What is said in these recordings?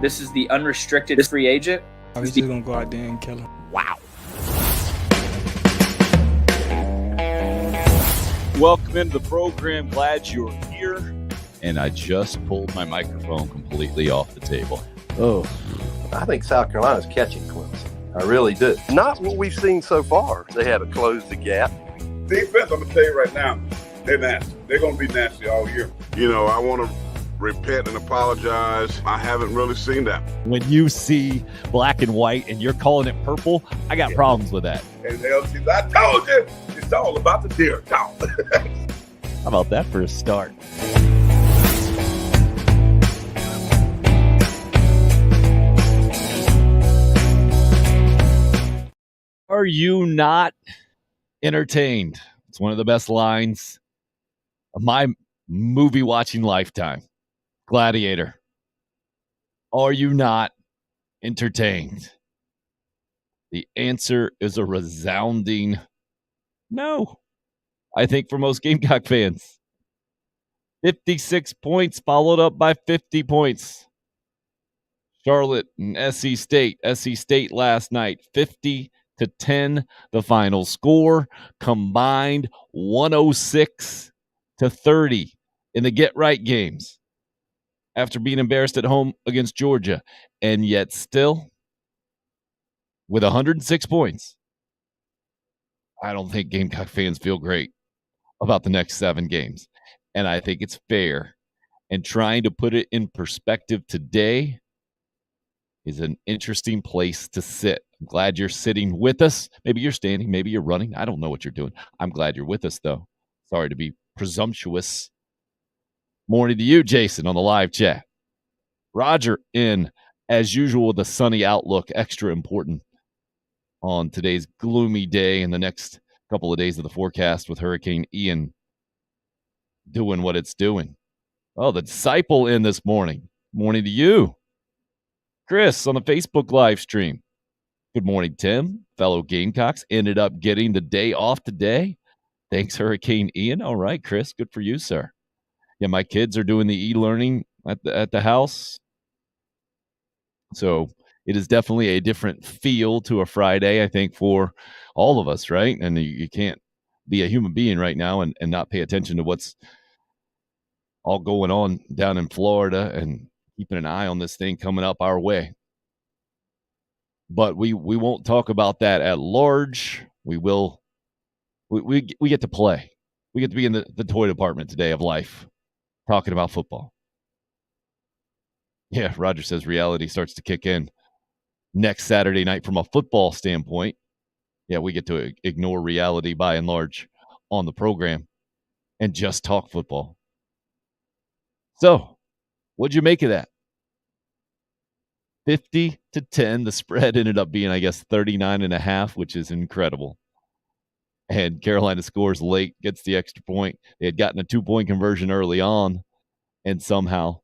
This is the unrestricted free agent. We're just going to go out there and kill him. Wow. Welcome into the program. Glad you're here. And I just pulled my microphone completely off the table. Oh, I think South Carolina's catching Clemson. I really do. Not what we've seen so far. They had to close the gap. Defense, I'm going to tell you right now, they're nasty. They're going to be nasty all year. You know, I want to repent and apologize. I haven't really seen that. When you see black and white and you're calling it purple, I got problems with that. And LC, I told you, it's all about the deer talk. How about that for a start? Are you not entertained? It's one of the best lines of my movie watching lifetime. Gladiator. Are you not entertained? The answer is a resounding no. I think for most Gamecock fans. 56 points followed up by 50 points. Charlotte and SC State. SC State last night, 50-10, the final score. Combined 106-30 in the get-right games after being embarrassed at home against Georgia. And yet still, with 106 points, I don't think Gamecock fans feel great about the next 7 games. And I think it's fair. And trying to put it in perspective today is an interesting place to sit. I'm glad you're sitting with us. Maybe you're standing, maybe you're running. I don't know what you're doing. I'm glad you're with us, though. Sorry to be presumptuous. Morning to you, Jason, on the live chat. Roger in, as usual, with a sunny outlook, extra important on today's gloomy day and the next couple of days of the forecast with Hurricane Ian doing what it's doing. Oh, the disciple in this morning. Morning to you. Chris on the Facebook live stream. Good morning, Tim. Fellow Gamecocks ended up getting the day off today. Thanks, Hurricane Ian. All right, Chris. Good for you, sir. Yeah, my kids are doing the e-learning at the house. So it is definitely a different feel to a Friday, I think, for all of us, right? And you can't be a human being right now and not pay attention to what's all going on down in Florida and keeping an eye on this thing coming up our way. But we won't talk about that at large. We will. We get to play. We get to be in the toy department today of life, talking about football. Yeah, Roger says reality starts to kick in next Saturday night from a football standpoint. Yeah, we get to ignore reality by and large on the program and just talk football. So, what'd you make of that? 50-10. The spread ended up being, I guess, 39.5, which is incredible. And Carolina scores late, gets the extra point. They had gotten a 2-point conversion early on and somehow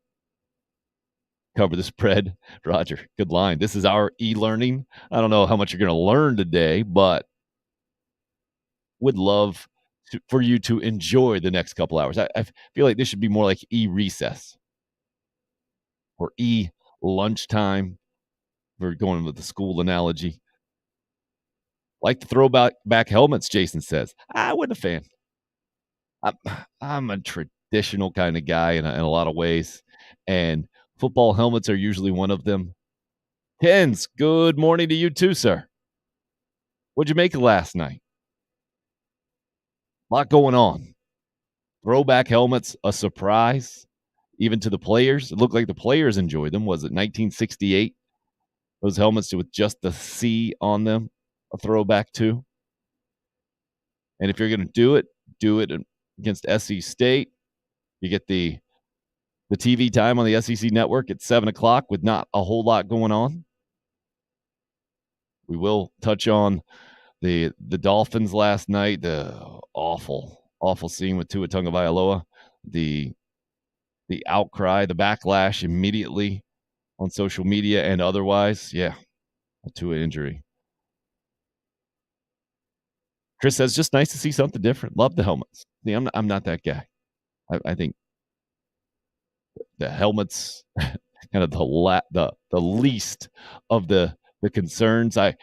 cover the spread. Roger, good line. This is our e-learning. I don't know how much you're going to learn today, but would love for you to enjoy the next couple hours. I feel like this should be more like e-recess or e-lunchtime. We're going with the school analogy. Like to throw back helmets, Jason says. I wasn't a fan. I'm a traditional kind of guy in a lot of ways, and football helmets are usually one of them. Kens, good morning to you too, sir. What'd you make of last night? A lot going on. Throwback helmets, a surprise, even to the players. It looked like the players enjoyed them. Was it 1968? Those helmets with just the C on them, a throwback too. And if you're going to do it against SC State. You get the TV time on the SEC network at 7 o'clock with not a whole lot going on. We will touch on the Dolphins last night, the awful scene with Tua Tagovailoa, the outcry, the backlash immediately on social media and otherwise. Yeah, a Tua injury. Chris says, just nice to see something different. Love the helmets. See, I'm not that guy. I think the helmets kind of the least of the concerns. I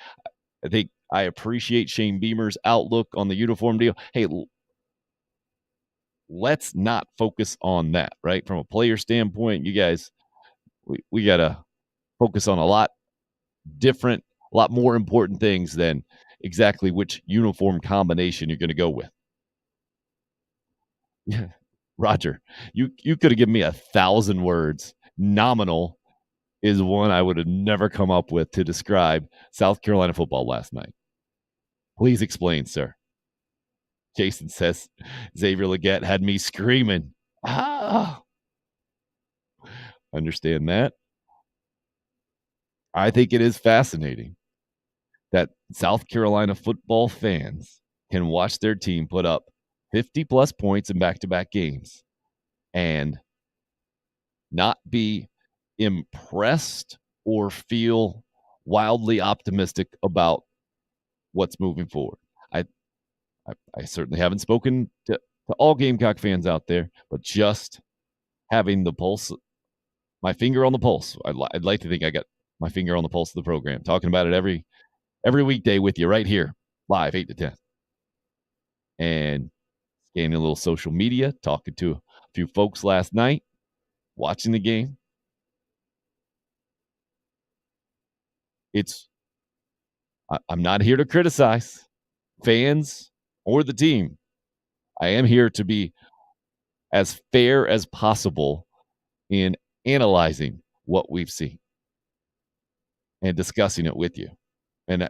think I appreciate Shane Beamer's outlook on the uniform deal. Hey, let's not focus on that, right? From a player standpoint, you guys, we got to focus on a lot more important things than exactly which uniform combination you're going to go with. Yeah. Roger, you could have given me 1,000 words. Nominal is one I would have never come up with to describe South Carolina football last night. Please explain, sir. Jason says Xavier Legette had me screaming. Ah! Understand that. I think it is fascinating that South Carolina football fans can watch their team put up 50-plus points in back-to-back games and not be impressed or feel wildly optimistic about what's moving forward. I certainly haven't spoken to all Gamecock fans out there, but just having the pulse, my finger on the pulse. I'd like to think I got my finger on the pulse of the program, talking about it every weekday with you right here, live, 8 to 10. And scanning a little social media, talking to a few folks last night, watching the game. I'm not here to criticize fans or the team. I am here to be as fair as possible in analyzing what we've seen and discussing it with you. And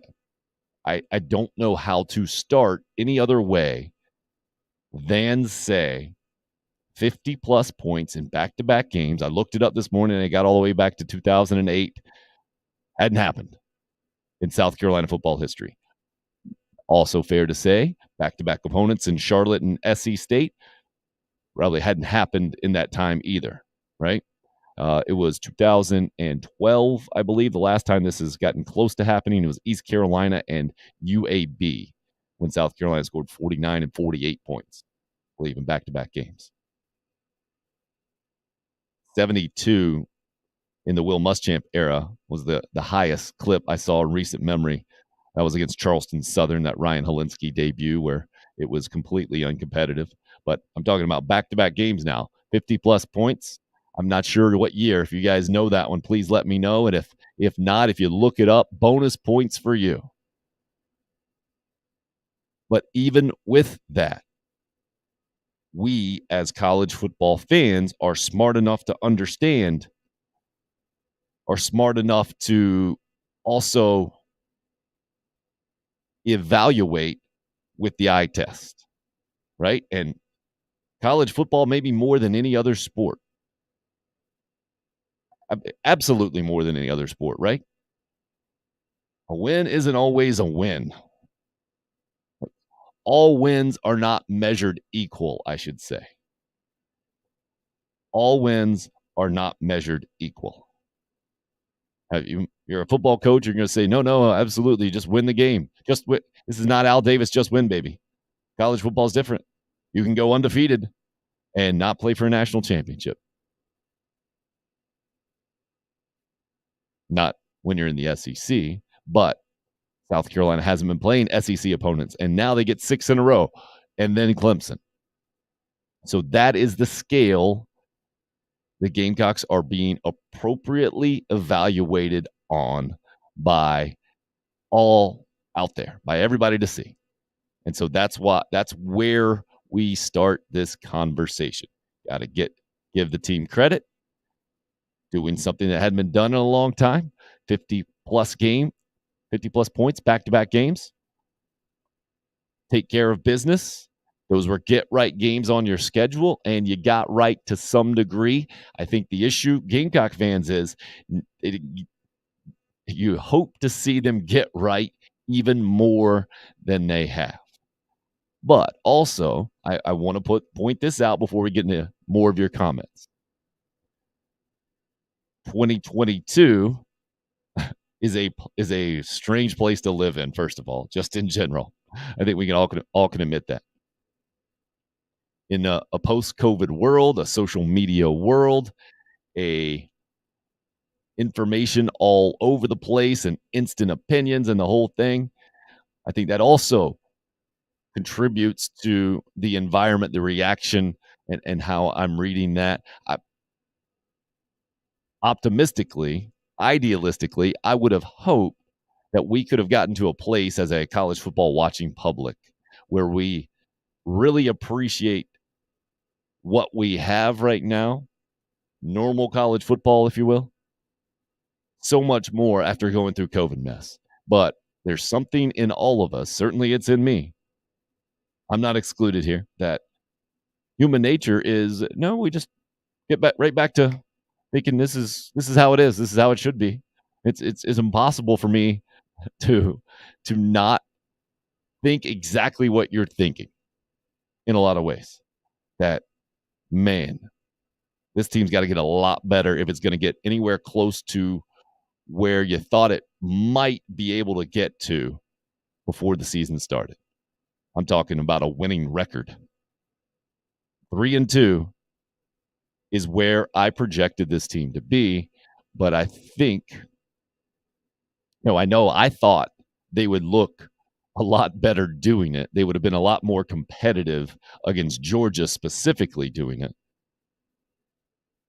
I don't know how to start any other way than say 50-plus points in back-to-back games. I looked it up this morning, and I got all the way back to 2008. Hadn't happened in South Carolina football history. Also fair to say, back-to-back opponents in Charlotte and SC State probably hadn't happened in that time either, right? It was 2012, I believe, the last time this has gotten close to happening. It was East Carolina and UAB when South Carolina scored 49 and 48 points, I believe, in back-to-back games. 72 in the Will Muschamp era was the highest clip I saw in recent memory. That was against Charleston Southern, that Ryan Helinski debut where it was completely uncompetitive. But I'm talking about back-to-back games now, 50-plus points. I'm not sure what year. If you guys know that one, please let me know. And if not, if you look it up, bonus points for you. But even with that, we as college football fans are smart enough to understand, are smart enough to also evaluate with the eye test, right? And college football, maybe more than any other sport. Absolutely more than any other sport, right? A win isn't always a win. All wins are not measured equal, I should say. All wins are not measured equal. You're a football coach, you're going to say, no, absolutely, just win the game. Just win. This is not Al Davis, just win, baby. College football is different. You can go undefeated and not play for a national championship. Not when you're in the SEC, but South Carolina hasn't been playing SEC opponents, and now they get 6 in a row, and then Clemson. So that is the scale the Gamecocks are being appropriately evaluated on by all out there, by everybody to see. And so that's where we start this conversation. Got to give the team credit, doing something that hadn't been done in a long time, 50-plus points, back-to-back games. Take care of business. Those were get-right games on your schedule, and you got right to some degree. I think the issue, Gamecock fans, is you hope to see them get right even more than they have. But also, I want to point this out before we get into more of your comments. 2022 is a strange place to live in, first of all, just in general. I think we can all can admit that. In a post-COVID world, a social media world, a information all over the place and instant opinions and the whole thing. I think that also contributes to the environment, the reaction, and how I'm reading that. Optimistically, idealistically, I would have hoped that we could have gotten to a place as a college football watching public where we really appreciate what we have right now, normal college football, if you will, so much more after going through COVID mess. But there's something in all of us, certainly it's in me, I'm not excluded here, that human nature is, no, we just get right back to thinking this is how it is. This is how it should be. It's impossible for me to not think exactly what you're thinking in a lot of ways. That, man, this team's got to get a lot better if it's going to get anywhere close to where you thought it might be able to get to before the season started. I'm talking about a winning record. 3-2 is where I projected this team to be, but I think, I know I thought they would look a lot better doing it. They would have been a lot more competitive against Georgia specifically doing it.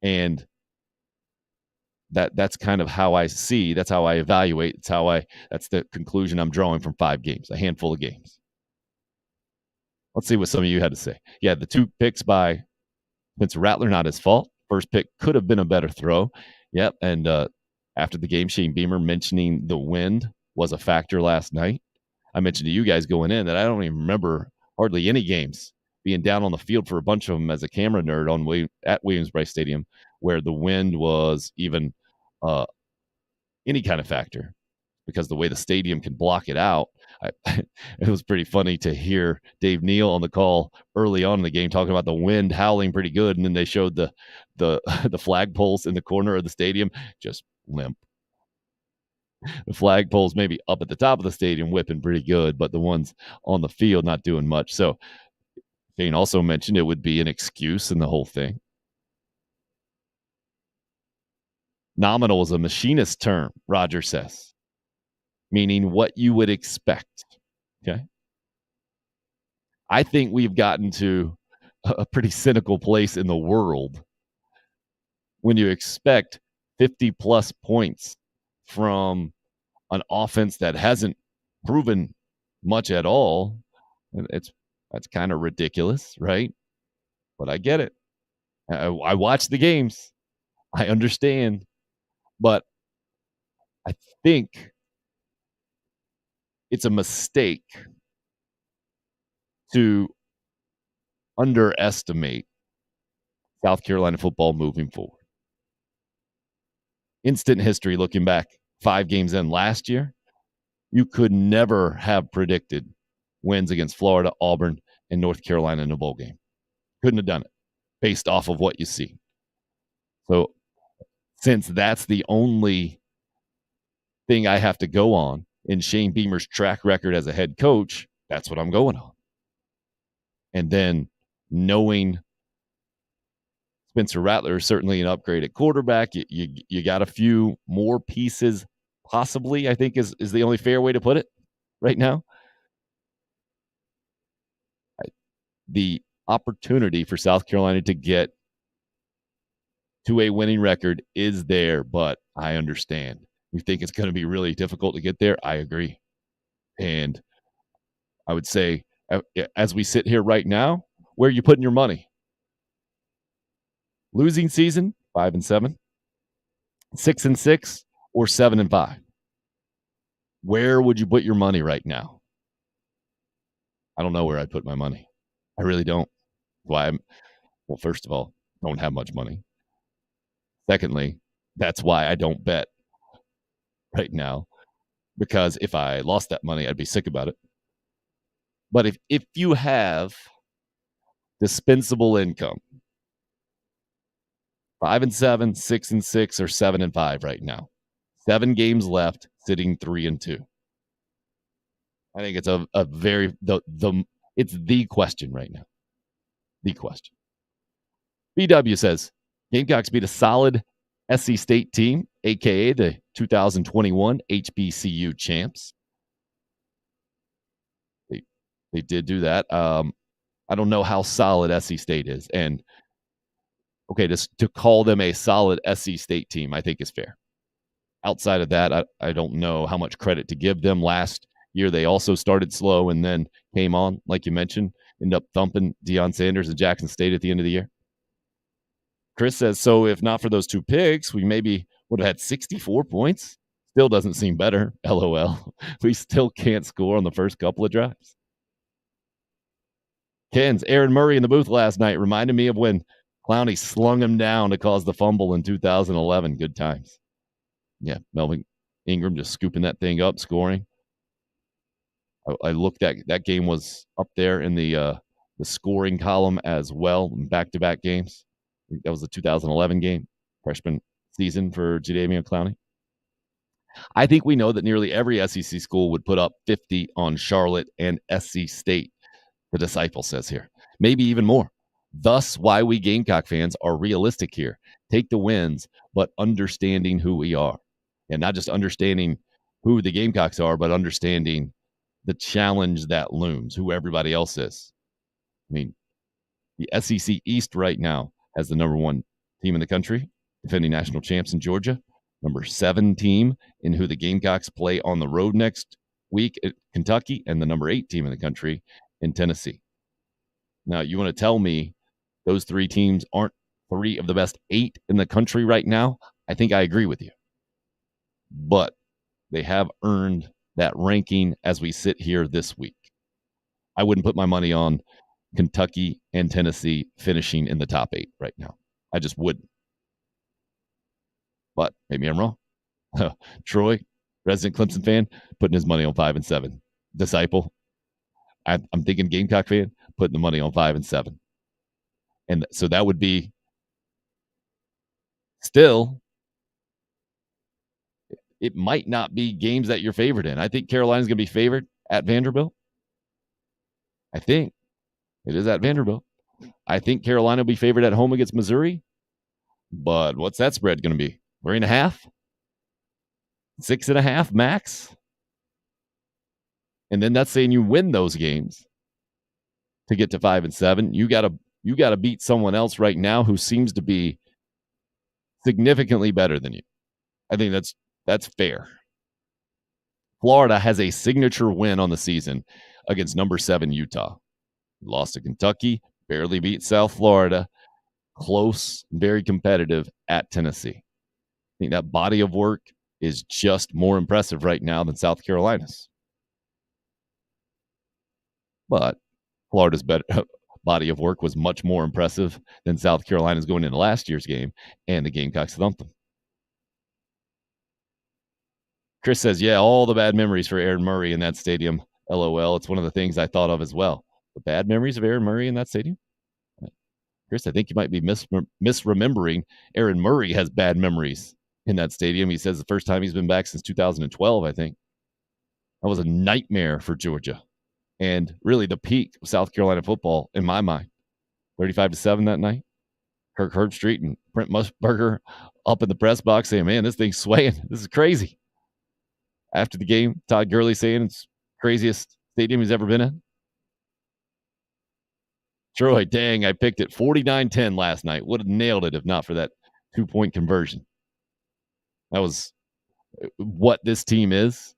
And that's kind of how I see, that's how I evaluate, that's the conclusion I'm drawing from 5 games, a handful of games. Let's see what some of you had to say. Yeah, the 2 picks by Spencer Rattler, not his fault. First pick could have been a better throw. Yep, and after the game, Shane Beamer mentioning the wind was a factor last night. I mentioned to you guys going in that I don't even remember hardly any games being down on the field for a bunch of them as a camera nerd at Williams-Brice Stadium where the wind was even any kind of factor, because the way the stadium can block it out. It was pretty funny to hear Dave Neal on the call early on in the game talking about the wind howling pretty good, and then they showed the flagpoles in the corner of the stadium just limp. The flagpoles maybe up at the top of the stadium whipping pretty good, but the ones on the field not doing much. So Shane also mentioned it would be an excuse in the whole thing. Nominal is a machinist term, Roger says, meaning what you would expect. Okay. I think we've gotten to a pretty cynical place in the world when you expect 50-plus points from an offense that hasn't proven much at all. That's kind of ridiculous, right? But I get it. I watch the games. I understand. But I think it's a mistake to underestimate South Carolina football moving forward. Instant history looking back 5 games in last year, you could never have predicted wins against Florida, Auburn, and North Carolina in a bowl game. Couldn't have done it based off of what you see. So since that's the only thing I have to go on in Shane Beamer's track record as a head coach, that's what I'm going on. And then knowing Spencer Rattler is certainly an upgrade at quarterback, you got a few more pieces possibly, I think is the only fair way to put it right now. The opportunity for South Carolina to get to a winning record is there, but I understand. You think it's going to be really difficult to get there? I agree. And I would say, as we sit here right now, where are you putting your money? Losing season, 5-7, 6-6, or 7-5? Where would you put your money right now? I don't know where I'd put my money. I really don't. Well, first of all, don't have much money. Secondly, that's why I don't bet right now, because if I lost that money, I'd be sick about it. But if you have dispensable income, 5-7, 6-6, or 7-5 right now, 7 games left, sitting 3-2. I think it's a very it's the question right now. The question. BW says Gamecocks beat a solid SC State team, a.k.a. the 2021 HBCU champs. They did do that. I don't know how solid SC State is. And, okay, to call them a solid SC State team, I think is fair. Outside of that, I don't know how much credit to give them. Last year, they also started slow and then came on, like you mentioned, ended up thumping Deion Sanders and Jackson State at the end of the year. Chris says, so if not for those two picks, we maybe would have had 64 points. Still doesn't seem better, LOL. We still can't score on the first couple of drives. Ken's Aaron Murray in the booth last night reminded me of when Clowney slung him down to cause the fumble in 2011. Good times. Yeah, Melvin Ingram just scooping that thing up, scoring. I looked at that game was up there in the scoring column as well in back-to-back games. I think that was the 2011 game, freshman season for Jadeveon Clowney. I think we know that nearly every SEC school would put up 50 on Charlotte and SC State, the disciple says here. Maybe even more. Thus, why we Gamecock fans are realistic here. Take the wins, but understanding who we are. And not just understanding who the Gamecocks are, but understanding the challenge that looms, who everybody else is. I mean, the SEC East right now has the number 1 team in the country, defending national champs in Georgia, number 7 team in who the Gamecocks play on the road next week at Kentucky, and the number 8 team in the country in Tennessee. Now, you want to tell me those 3 teams aren't 3 of the best 8 in the country right now? I think I agree with you. But they have earned that ranking as we sit here this week. I wouldn't put my money on Kentucky and Tennessee finishing in the top 8 right now. I just wouldn't. But maybe I'm wrong. Troy, resident Clemson fan, putting his money on 5 and 7. Disciple, I'm thinking Gamecock fan, putting the money on 5 and 7. And so that would be still, it might not be games that you're favored in. I think Carolina's going to be favored at Vanderbilt. I think it is at Vanderbilt. I think Carolina will be favored at home against Missouri. But what's that spread going to be? 3.5? 6.5 max? And then that's saying you win those games to get to 5 and 7. You got to beat someone else right now who seems to be significantly better than you. I think that's fair. Florida has a signature win on the season against number 7 Utah. Lost to Kentucky, barely beat South Florida, close, very competitive at Tennessee. I think that body of work is just more impressive right now than South Carolina's. But Florida's body of work was much more impressive than South Carolina's going into last year's game, and the Gamecocks thumped them. Chris says, yeah, all the bad memories for Aaron Murray in that stadium. LOL. It's one of the things I thought of as well. The bad memories of Aaron Murray in that stadium? Chris, I think you might be misremembering. Aaron Murray has bad memories in that stadium. He says the first time he's been back since 2012, I think. That was a nightmare for Georgia. And really the peak of South Carolina football, in my mind. 35-7 that night. Kirk Herbstreit and Brent Musburger up in the press box saying, man, this thing's swaying. This is crazy. After the game, Todd Gurley saying it's craziest stadium he's ever been in. Troy, dang, I picked it 49-10 last night. Would have nailed it if not for that 2-point conversion. That was what this team is.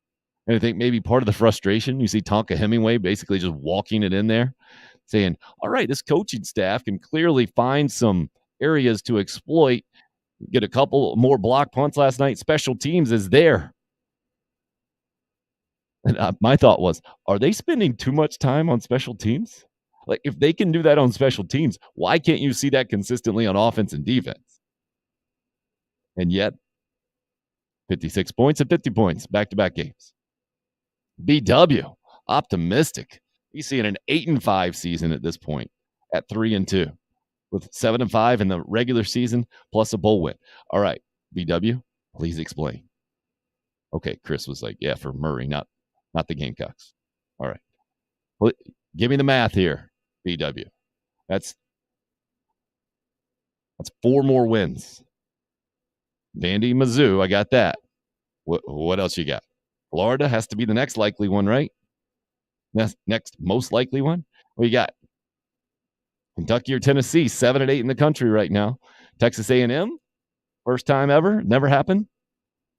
And I think maybe part of the frustration, you see Tonka Hemingway basically just walking it in there, saying, all right, this coaching staff can clearly find some areas to exploit. Get a couple more block punts last night. Special teams is there. And my thought was, are they spending too much time on special teams? Like, if they can do that on special teams, why can't you see that consistently on offense and defense? And yet, 56 points and 50 points, back-to-back games. BW, optimistic. He's seeing an 8-5 season at this point at 3-2 with 7-5 in the regular season plus a bowl win. All right, BW, please explain. Okay, Chris was like, yeah, for Murray, not the Gamecocks. All right. Well, give me the math here, BW. That's 4 more wins Vandy, Mizzou, I got that. What else you got? Florida has to be the next likely one, right? Next most likely one. What you got? Kentucky or Tennessee, 7 and 8 in the country right now. Texas A&M, first time ever, never happened.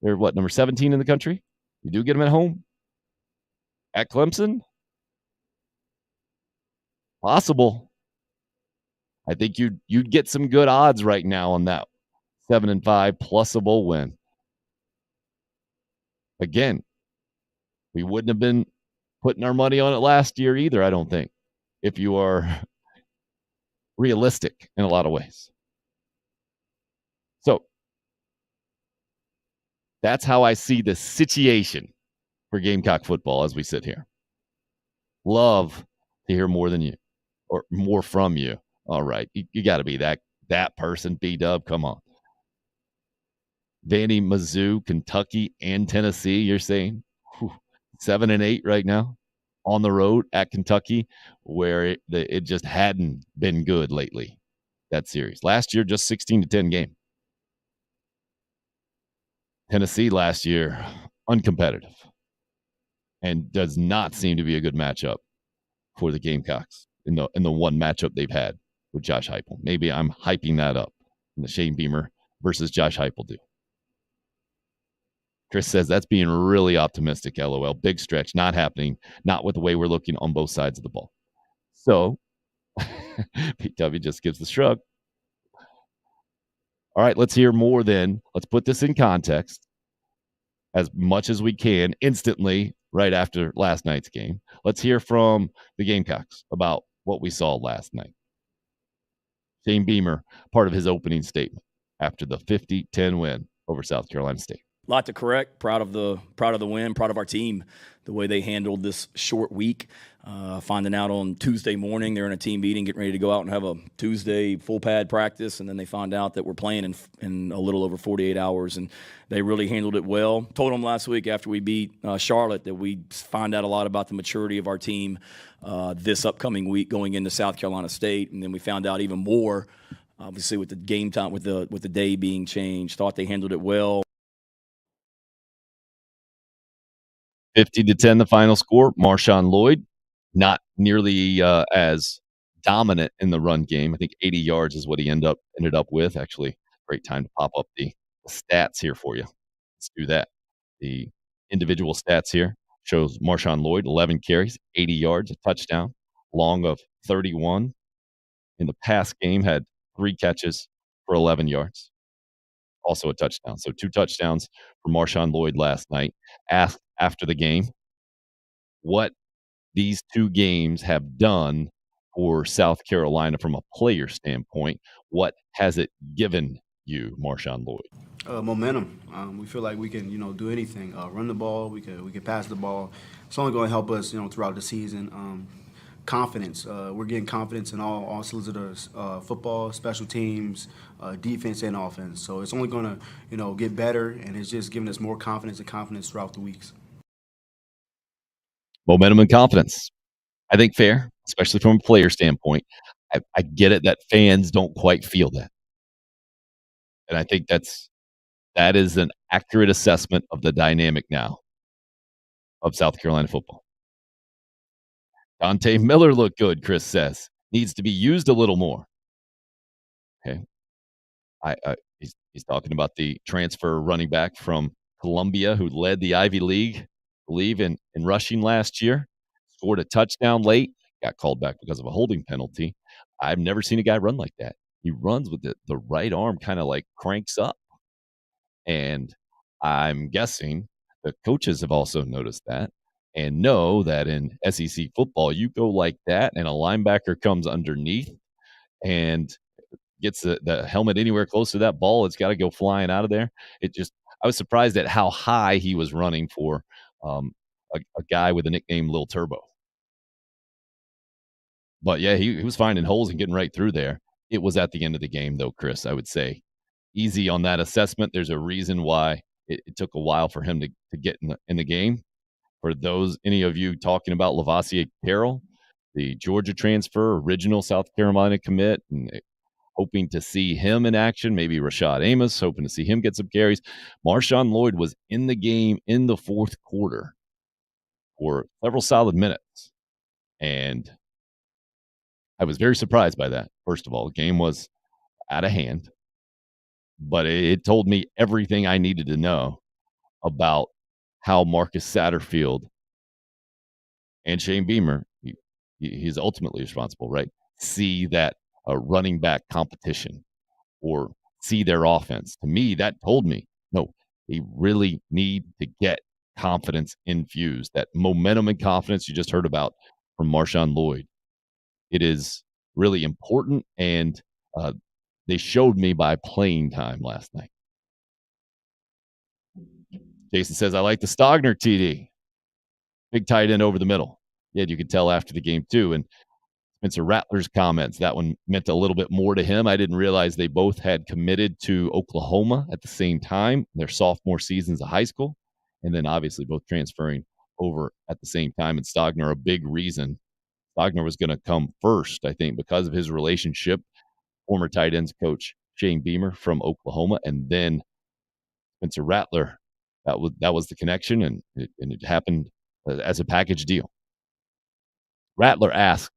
They're number 17 in the country. You do get them at home. At Clemson, possible. I think you'd get some good odds right now on that 7-5 plus a bowl win. Again, we wouldn't have been putting our money on it last year either, I don't think, if you are realistic in a lot of ways. So that's how I see the situation for Gamecock football as we sit here. Love to hear more than you or more from you. All right. You got to be that person, B-Dub. Come on. Vandy, Mizzou, Kentucky, and Tennessee, you're saying? 7 and 8 right now on the road at Kentucky, where it just hadn't been good lately, that series. Last year, just 16-10 game. Tennessee last year, uncompetitive, and does not seem to be a good matchup for the Gamecocks in the one matchup they've had with Josh Heupel. Maybe I'm hyping that up in the Shane Beamer versus Josh Heupel do. Chris says that's being really optimistic, LOL. Big stretch, not happening, not with the way we're looking on both sides of the ball. So, PW just gives the shrug. All right, let's hear more then. Let's put this in context as much as we can instantly right after last night's game. Let's hear from the Gamecocks about what we saw last night. Shane Beamer, part of his opening statement after the 50-10 win over South Carolina State. A lot to correct. Proud of the win. Proud of our team, the way they handled this short week. Finding out on Tuesday morning they're in a team meeting, getting ready to go out and have a Tuesday full pad practice, and then they find out that we're playing in a little over 48 hours, and they really handled it well. Told them last week after we beat Charlotte that we find out a lot about the maturity of our team this upcoming week going into South Carolina State, and then we found out even more, obviously with the game time, with the day being changed. Thought they handled it well. 50-10 the final score. Marshawn Lloyd, not nearly as dominant in the run game. I think 80 yards is what he ended up with. Actually, great time to pop up the stats here for you. Let's do that. The individual stats here shows Marshawn Lloyd, 11 carries, 80 yards, a touchdown, long of 31. In the past game, had 3 catches for 11 yards. Also a touchdown. So 2 touchdowns for Marshawn Lloyd last night. Asked after the game what these 2 games have done for South Carolina from a player standpoint. What has it given you, Marshawn Lloyd? Momentum. We feel like we can, do anything. Run the ball. We can pass the ball. It's only going to help us, throughout the season. Confidence. We're getting confidence in all cylinders, football, special teams, defense, and offense. So it's only going to, get better, and it's just giving us more confidence throughout the weeks. Momentum and confidence. I think fair, especially from a player standpoint. I get it that fans don't quite feel that. And I think that is an accurate assessment of the dynamic now of South Carolina football. Dante Miller looked good, Chris says. Needs to be used a little more. Okay. He's talking about the transfer running back from Columbia who led the Ivy League, I believe, in rushing last year. Scored a touchdown late. Got called back because of a holding penalty. I've never seen a guy run like that. He runs with the right arm kind of like cranks up. And I'm guessing the coaches have also noticed that and know that in SEC football, you go like that and a linebacker comes underneath and gets the helmet anywhere close to that ball, it's got to go flying out of there. I was surprised at how high he was running for a guy with the nickname Lil Turbo. But yeah, he was finding holes and getting right through there. It was at the end of the game, though, Chris, I would say. Easy on that assessment. There's a reason why it took a while for him to get in the game. For any of you talking about Lavassier Carroll, the Georgia transfer, original South Carolina commit, and hoping to see him in action, maybe Rashad Amos, hoping to see him get some carries. Marshawn Lloyd was in the game in the fourth quarter for several solid minutes. And I was very surprised by that. First of all, the game was out of hand, but it told me everything I needed to know about how Marcus Satterfield and Shane Beamer, he's ultimately responsible, right? See that running back competition or see their offense. To me, that told me, no, they really need to get confidence infused. That momentum and confidence you just heard about from Marshawn Lloyd. It is really important, and they showed me by playing time last night. Jason says, I like the Stogner TD. Big tight end over the middle. Yeah, you could tell after the game, too. And Spencer Rattler's comments, that one meant a little bit more to him. I didn't realize they both had committed to Oklahoma at the same time, their sophomore seasons of high school, and then obviously both transferring over at the same time. And Stogner, a big reason. Stogner was going to come first, I think, because of his relationship, former tight ends coach Shane Beamer from Oklahoma, and then Spencer Rattler. That was the connection, and it happened as a package deal. Rattler asked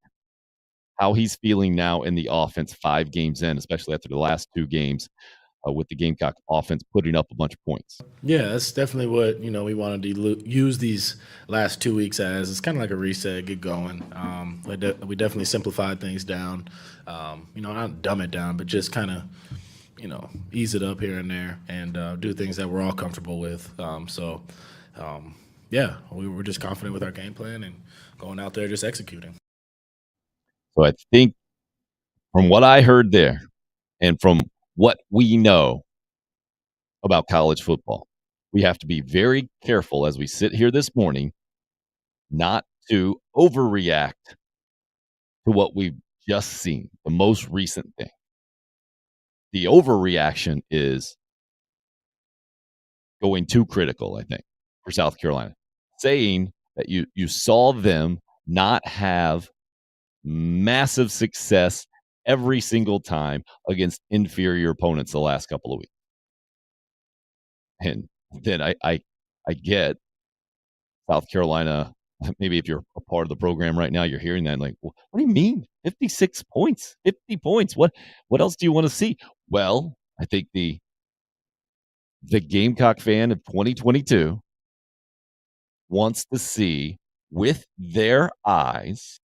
how he's feeling now in the offense 5 games in, especially after the last 2 games with the Gamecock offense putting up a bunch of points. Yeah, that's definitely what, we wanted to use these last 2 weeks as. It's kind of like a reset, get going. We definitely simplified things down. Not dumb it down, but just kind of, ease it up here and there and do things that we're all comfortable with. We were just confident with our game plan and going out there just executing. So I think from what I heard there and from what we know about college football, we have to be very careful as we sit here this morning not to overreact to what we've just seen, the most recent thing. The overreaction is going too critical, I think, for South Carolina, saying that you saw them not have massive success every single time against inferior opponents the last couple of weeks. And then I get South Carolina, maybe if you're a part of the program right now, you're hearing that and like, well, what do you mean? 56 points, 50 points. What else do you want to see? Well, I think the Gamecock fan of 2022 wants to see with their eyes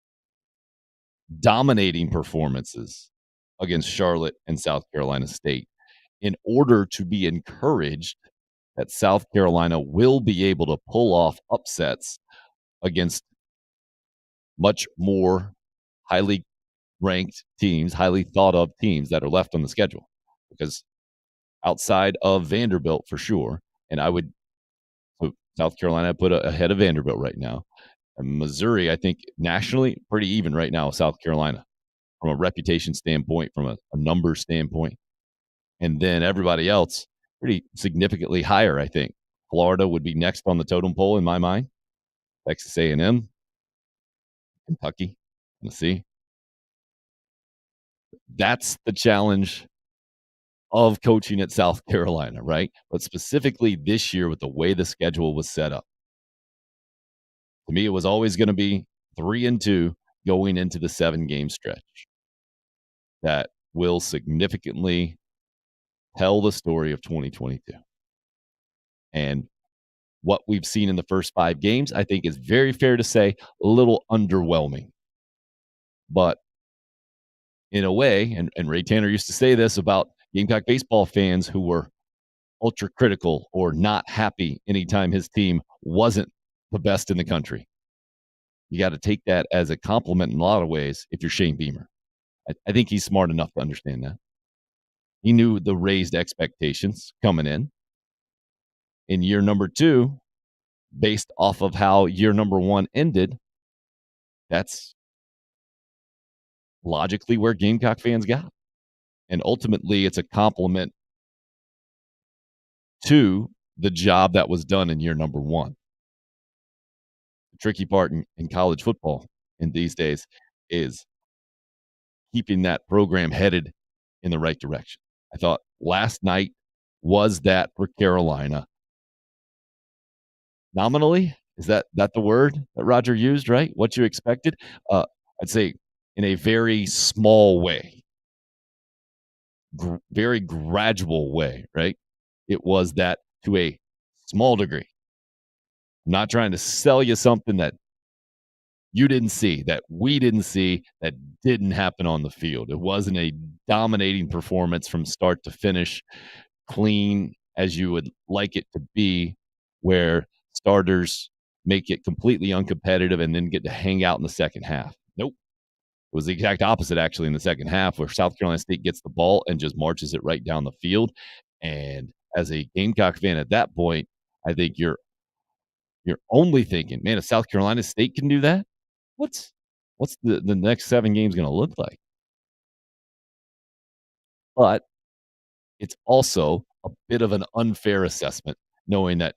dominating performances against Charlotte and South Carolina State in order to be encouraged that South Carolina will be able to pull off upsets against much more highly ranked teams, highly thought of teams that are left on the schedule. Because outside of Vanderbilt for sure, and so South Carolina put ahead of Vanderbilt right now. And Missouri, I think nationally, pretty even right now with South Carolina from a reputation standpoint, from a numbers standpoint. And then everybody else pretty significantly higher, I think. Florida would be next on the totem pole in my mind. Texas A&M, Kentucky, Tennessee. That's the challenge of coaching at South Carolina, right? But specifically this year with the way the schedule was set up. To me, it was always going to be 3-2 going into the 7-game stretch. That will significantly tell the story of 2022. And what we've seen in the first 5 games, I think is very fair to say, a little underwhelming. But in a way, and Ray Tanner used to say this about Gamecock baseball fans who were ultra critical or not happy anytime his team wasn't the best in the country. You got to take that as a compliment in a lot of ways if you're Shane Beamer. I think he's smart enough to understand that. He knew the raised expectations coming in year number 2, based off of how year number 1 ended. That's logically where Gamecock fans got. And ultimately, it's a compliment to the job that was done in year number 1. The tricky part in college football in these days is keeping that program headed in the right direction. I thought last night was that for Carolina. Nominally, is that the word that Roger used, right? What you expected? I'd say in a very small way, very gradual way, right? It was that to a small degree. I'm not trying to sell you something that you didn't see, that we didn't see, that didn't happen on the field. It wasn't a dominating performance from start to finish, clean as you would like it to be, where starters make it completely uncompetitive and then get to hang out in the second half. Nope. It was the exact opposite, actually, in the second half, where South Carolina State gets the ball and just marches it right down the field. And as a Gamecock fan at that point, I think you're only thinking, man, if South Carolina State can do that, what's the next 7 games going to look like? But it's also a bit of an unfair assessment, knowing that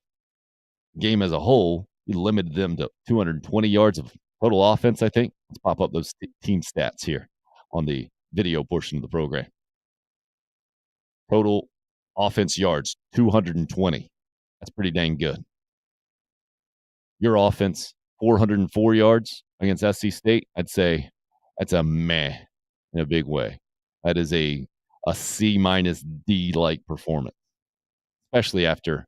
game as a whole, you limited them to 220 yards of total offense, I think. Let's pop up those team stats here on the video portion of the program. Total offense yards, 220. That's pretty dang good. Your offense, 404 yards against SC State. I'd say that's a meh in a big way. That is a C minus D like performance, especially after,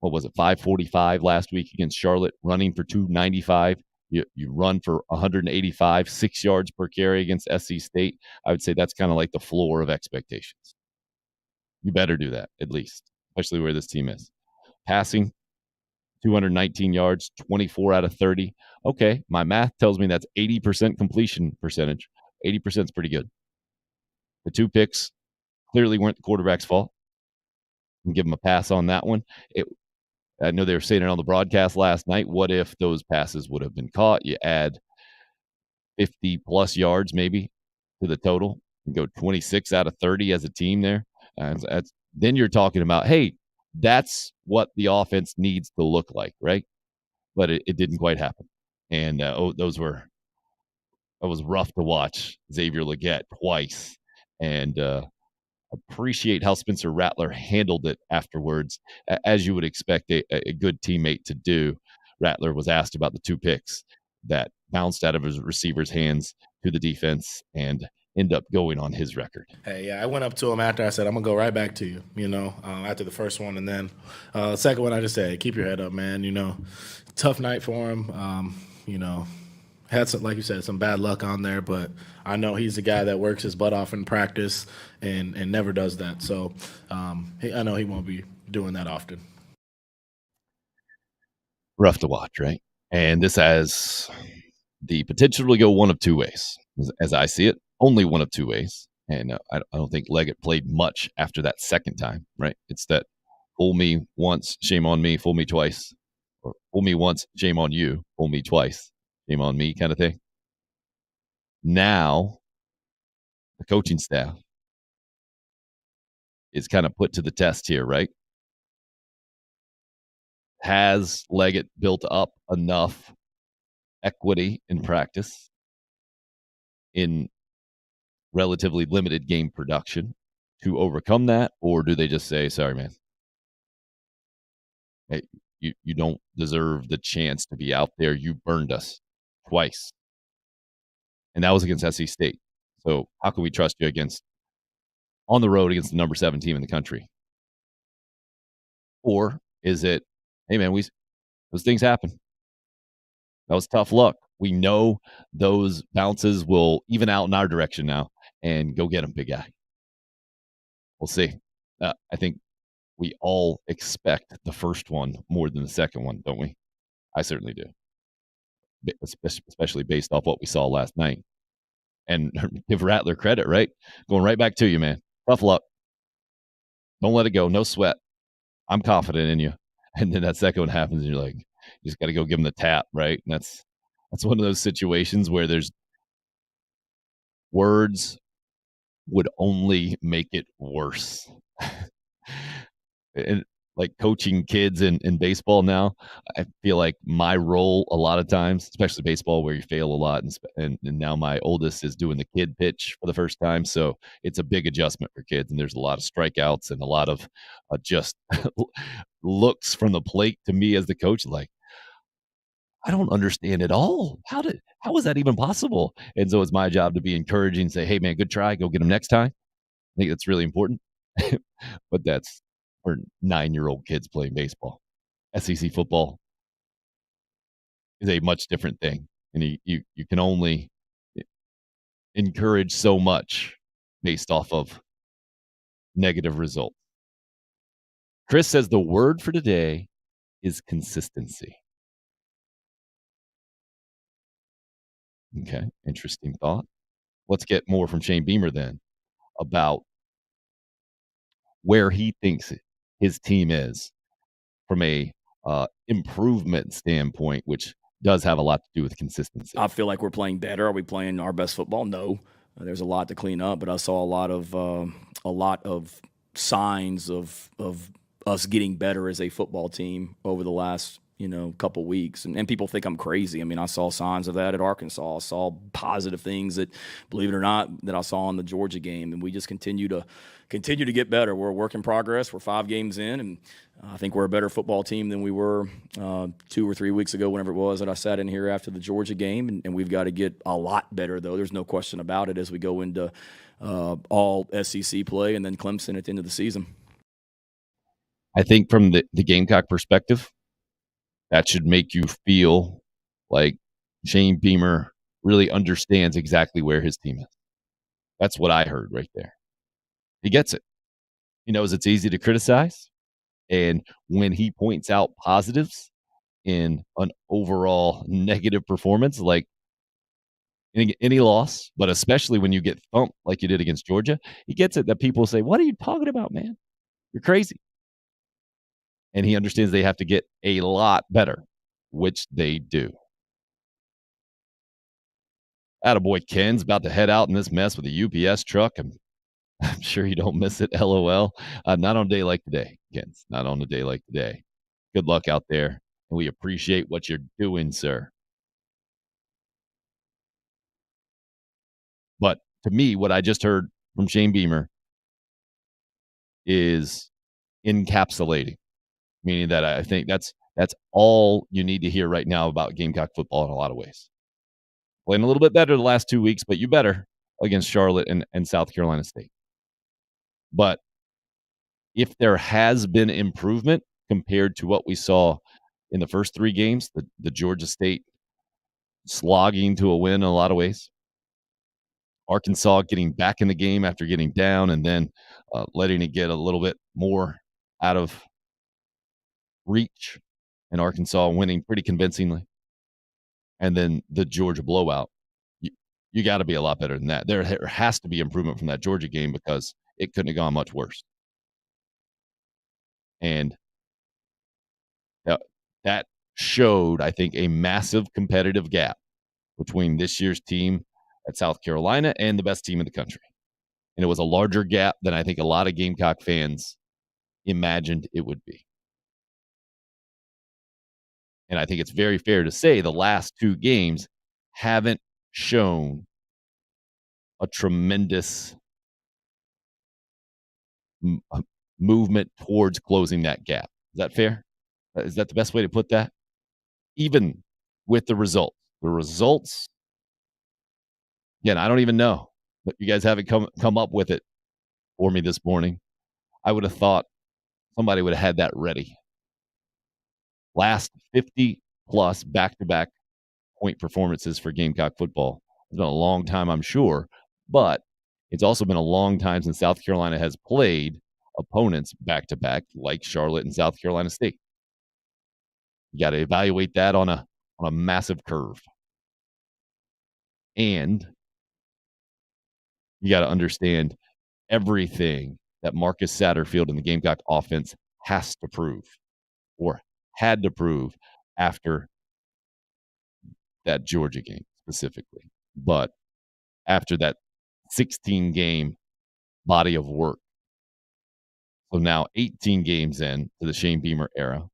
what was it, 545 last week against Charlotte, running for 295. You run for 185, 6 yards per carry against SC State. I would say that's kind of like the floor of expectations. You better do that, at least, especially where this team is. Passing, 219 yards, 24 out of 30. Okay, my math tells me that's 80% completion percentage. 80% is pretty good. The 2 picks clearly weren't the quarterback's fault. And give him a pass on that one. I know they were saying it on the broadcast last night. What if those passes would have been caught? You add 50-plus yards maybe to the total and go 26 out of 30 as a team there. Then you're talking about, hey, that's what the offense needs to look like, right? But it didn't quite happen. And that was rough to watch. Xavier Legette twice. And appreciate how Spencer Rattler handled it afterwards, as you would expect a good teammate to do. Rattler was asked about the 2 picks that bounced out of his receiver's hands to the defense and end up going on his record. Hey, yeah, I went up to him after I said, I'm going to go right back to you, after the first one. And then the second one, I just said, keep your head up, man. Tough night for him. Had some, like you said, some bad luck on there, but I know he's the guy that works his butt off in practice and never does that. So I know he won't be doing that often. Rough to watch, right? And this has the potential to go one of 2 ways, as I see it. Only one of 2 ways. And I don't think Leggett played much after that second time, right? It's that fool me once, shame on me, fool me twice. Or fool me once, shame on you, fool me twice, shame on me kind of thing. Now, the coaching staff is kind of put to the test here, right? Has Leggett built up enough equity in practice in relatively limited game production to overcome that? Or do they just say, sorry, man, hey, you don't deserve the chance to be out there. You burned us twice. And that was against SC State. So how can we trust you on the road against the number 7 team in the country? Or is it, hey, man, those things happen. That was tough luck. We know those bounces will even out in our direction now, and go get them, big guy. We'll see. I think we all expect the first one more than the second one, don't we? I certainly do, especially based off what we saw last night. And give Rattler credit, right? Going right back to you, man. Tough luck. Don't let it go. No sweat. I'm confident in you. And then that second one happens, and you're like, you just got to go give him the tap, right? And that's one of those situations where there's words would only make it worse. And like coaching kids in baseball now, I feel like my role a lot of times, especially baseball where you fail a lot, and now my oldest is doing the kid pitch for the first time, so it's a big adjustment for kids, and there's a lot of strikeouts and a lot of just looks from the plate to me as the coach, like, I don't understand at all. How is that even possible? And so it's my job to be encouraging, say, hey man, good try, go get them next time. I think that's really important. But that's for 9-year-old kids playing baseball. SEC football is a much different thing. And you can only encourage so much based off of negative results. Chris says the word for today is consistency. Okay, interesting thought. Let's get more from Shane Beamer then about where he thinks his team is from a improvement standpoint, which does have a lot to do with consistency. I feel like we're playing better. Are we playing our best football? No. There's a lot to clean up, but I saw a lot of signs of us getting better as a football team over the last couple weeks, and people think I'm crazy. I mean, I saw signs of that at Arkansas. I saw positive things that, believe it or not, that I saw in the Georgia game, and we just continue to get better. We're a work in progress. We're 5 games in, and I think we're a better football team than we were 2 or 3 weeks ago, whenever it was that I sat in here after the Georgia game, and we've got to get a lot better, though. There's no question about it as we go into all SEC play and then Clemson at the end of the season. I think from the Gamecock perspective, that should make you feel like Shane Beamer really understands exactly where his team is. That's what I heard right there. He gets it. He knows it's easy to criticize. And when he points out positives in an overall negative performance, like any loss, but especially when you get thumped like you did against Georgia, he gets it that people say, what are you talking about, man? You're crazy. And he understands they have to get a lot better, which they do. Attaboy Ken's about to head out in this mess with a UPS truck. I'm sure you don't miss it, LOL. Not on a day like today, Ken's. Not on a day like today. Good luck out there, and we appreciate what you're doing, sir. But to me, what I just heard from Shane Beamer is encapsulating, meaning that I think that's all you need to hear right now about Gamecock football in a lot of ways. Playing a little bit better the last 2 weeks, but you better against Charlotte and South Carolina State. But if there has been improvement compared to what we saw in the first 3 games, the Georgia State slogging to a win in a lot of ways, Arkansas getting back in the game after getting down and then letting it get a little bit more out of reach, and Arkansas winning pretty convincingly, and then the Georgia blowout, you got to be a lot better than that. There has to be improvement from that Georgia game because it couldn't have gone much worse. And that showed, I think, a massive competitive gap between this year's team at South Carolina and the best team in the country. And it was a larger gap than I think a lot of Gamecock fans imagined it would be. And I think it's very fair to say the last 2 games haven't shown a tremendous movement towards closing that gap. Is that fair? Is that the best way to put that? Even with the results. The results, again, I don't even know, but you guys haven't come up with it for me this morning. I would have thought somebody would have had that ready. Last 50-plus back-to-back point performances for Gamecock football. It's been a long time, I'm sure, but it's also been a long time since South Carolina has played opponents back-to-back like Charlotte and South Carolina State. You got to evaluate that on a massive curve. And you got to understand everything that Marcus Satterfield and the Gamecock offense has to prove or had to prove after that Georgia game specifically. But after that 16-game body of work. So now 18 games in to the Shane Beamer era.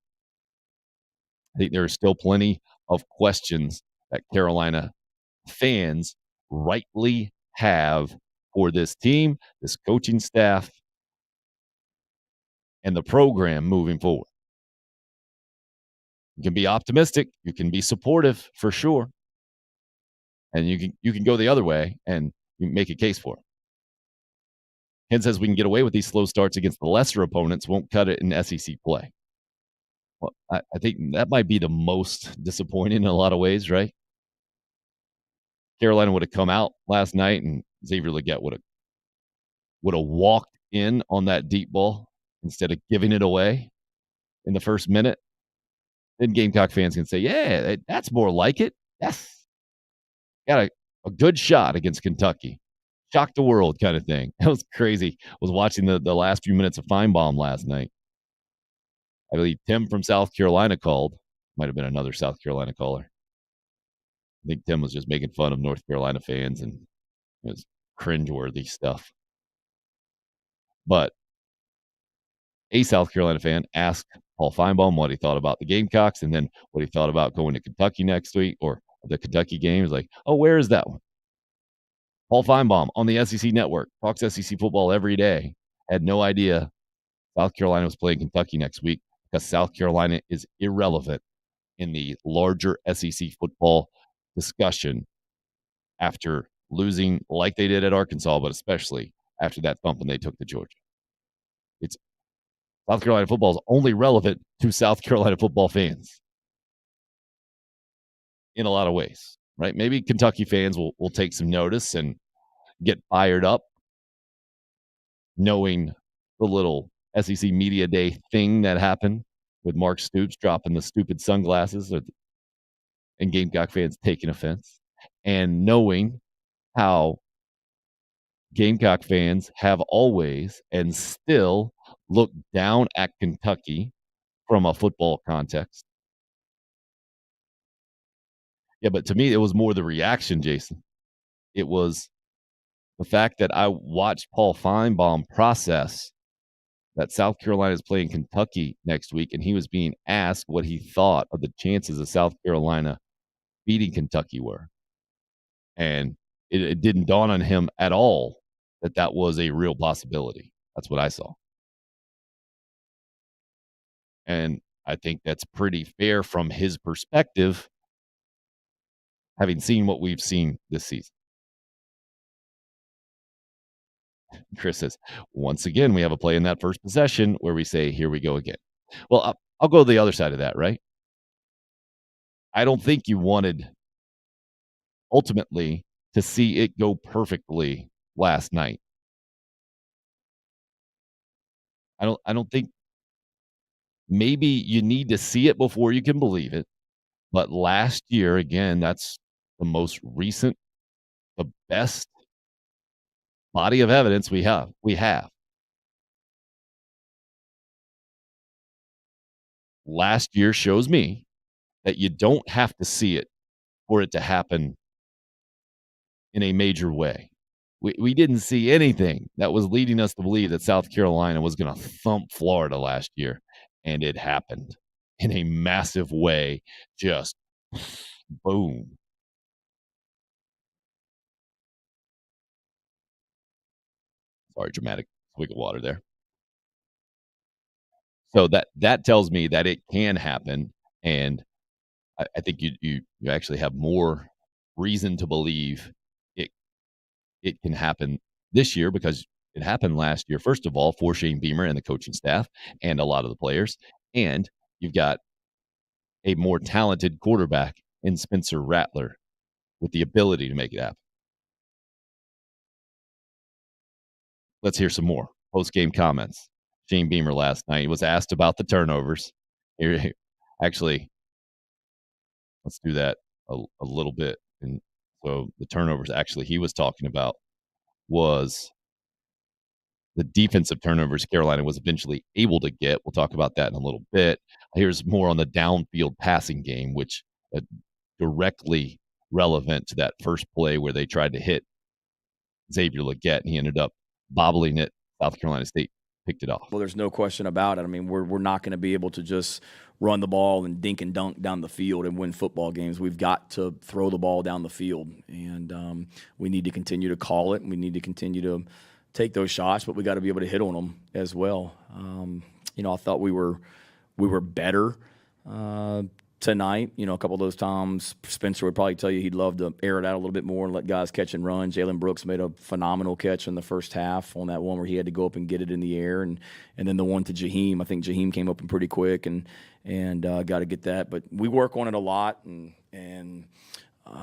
I think there are still plenty of questions that Carolina fans rightly have for this team, this coaching staff, and the program moving forward. You can be optimistic, you can be supportive for sure, and you can go the other way and you make a case for it. Ken says we can get away with these slow starts against the lesser opponents, won't cut it in SEC play. Well, I think that might be the most disappointing in a lot of ways, right? Carolina would have come out last night and Xavier Legette would have walked in on that deep ball instead of giving it away in the first minute. Then Gamecock fans can say, yeah, that's more like it. Yes. Got a good shot against Kentucky. Shock the world kind of thing. That was crazy. I was watching the last few minutes of Feinbaum last night. I believe Tim from South Carolina called. Might have been another South Carolina caller. I think Tim was just making fun of North Carolina fans, and it was cringeworthy stuff. But a South Carolina fan asked Paul Feinbaum what he thought about the Gamecocks and then what he thought about going to Kentucky next week or the Kentucky game. He's like, oh, where is that one? Paul Feinbaum on the SEC Network, talks SEC football every day, had no idea South Carolina was playing Kentucky next week because South Carolina is irrelevant in the larger SEC football discussion after losing like they did at Arkansas, but especially after that thumping they took to Georgia. It's South Carolina football is only relevant to South Carolina football fans in a lot of ways, right? Maybe Kentucky fans will take some notice and get fired up knowing the little SEC Media Day thing that happened with Mark Stoops dropping the stupid sunglasses and Gamecock fans taking offense, and knowing how Gamecock fans have always and still looked down at Kentucky from a football context. Yeah, but to me, it was more the reaction, Jason. It was the fact that I watched Paul Feinbaum process that South Carolina is playing Kentucky next week, and he was being asked what he thought of the chances of South Carolina beating Kentucky were. And it didn't dawn on him at all that was a real possibility. That's what I saw. And I think that's pretty fair from his perspective, having seen what we've seen this season. Chris says, once again, we have a play in that first possession where we say, here we go again. Well, I'll go the other side of that, right? I don't think you wanted ultimately to see it go perfectly last night. I don't think maybe you need to see it before you can believe it. But last year, again, that's the most recent, the best body of evidence we have. Last year shows me that you don't have to see it for it to happen in a major way. We didn't see anything that was leading us to believe that South Carolina was going to thump Florida last year, and it happened in a massive way. Just boom. Sorry, dramatic swig of water there. So that tells me that it can happen, and I think you actually have more reason to believe it can happen this year because it happened last year, first of all, for Shane Beamer and the coaching staff and a lot of the players. And you've got a more talented quarterback in Spencer Rattler with the ability to make it happen. Let's hear some more post-game comments. Shane Beamer last night was asked about the turnovers. Here, actually, let's do that a little bit. And so the turnovers actually he was talking about was the defensive turnovers Carolina was eventually able to get. We'll talk about that in a little bit. Here's more on the downfield passing game, which directly relevant to that first play where they tried to hit Xavier Legette, and he ended up bobbling it. South Carolina State picked it off. Well, there's no question about it. I mean, we're not going to be able to just run the ball and dink and dunk down the field and win football games. We've got to throw the ball down the field, and we need to continue to call it, and we need to continue to take those shots, but we got to be able to hit on them as well. I thought we were better tonight. A couple of those times, Spencer would probably tell you he'd love to air it out a little bit more and let guys catch and run. Jalen Brooks made a phenomenal catch in the first half on that one where he had to go up and get it in the air, and then the one to Jaheim. I think Jaheim came up and pretty quick and got to get that. But we work on it a lot, and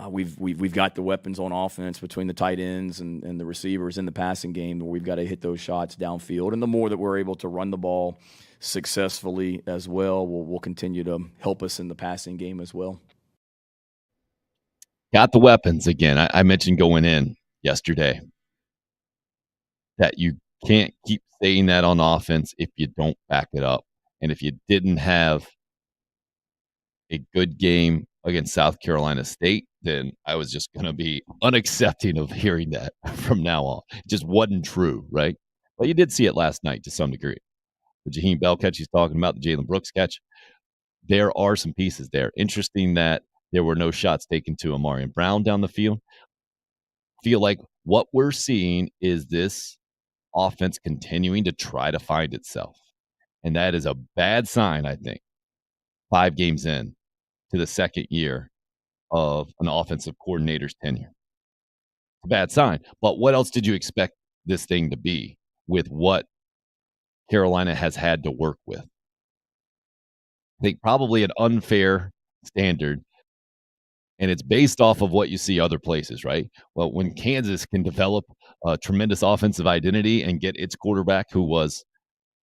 we've got the weapons on offense between the tight ends and the receivers in the passing game where we've got to hit those shots downfield. And the more that we're able to run the ball successfully as well will continue to help us in the passing game as well. Got the weapons again. I mentioned going in yesterday that you can't keep saying that on offense if you don't back it up. And if you didn't have a good game against South Carolina State, then I was just going to be unaccepting of hearing that from now on. It just wasn't true, right? But you did see it last night to some degree. The Jaheim Bell catch he's talking about, the Jalen Brooks catch. There are some pieces there. Interesting that there were no shots taken to Amarian Brown down the field. Feel like what we're seeing is this offense continuing to try to find itself. And that is a bad sign, I think, 5 games in to the second year of an offensive coordinator's tenure. It's a bad sign. But what else did you expect this thing to be with what Carolina has had to work with? I think probably an unfair standard, and it's based off of what you see other places, right? Well, when Kansas can develop a tremendous offensive identity and get its quarterback, who was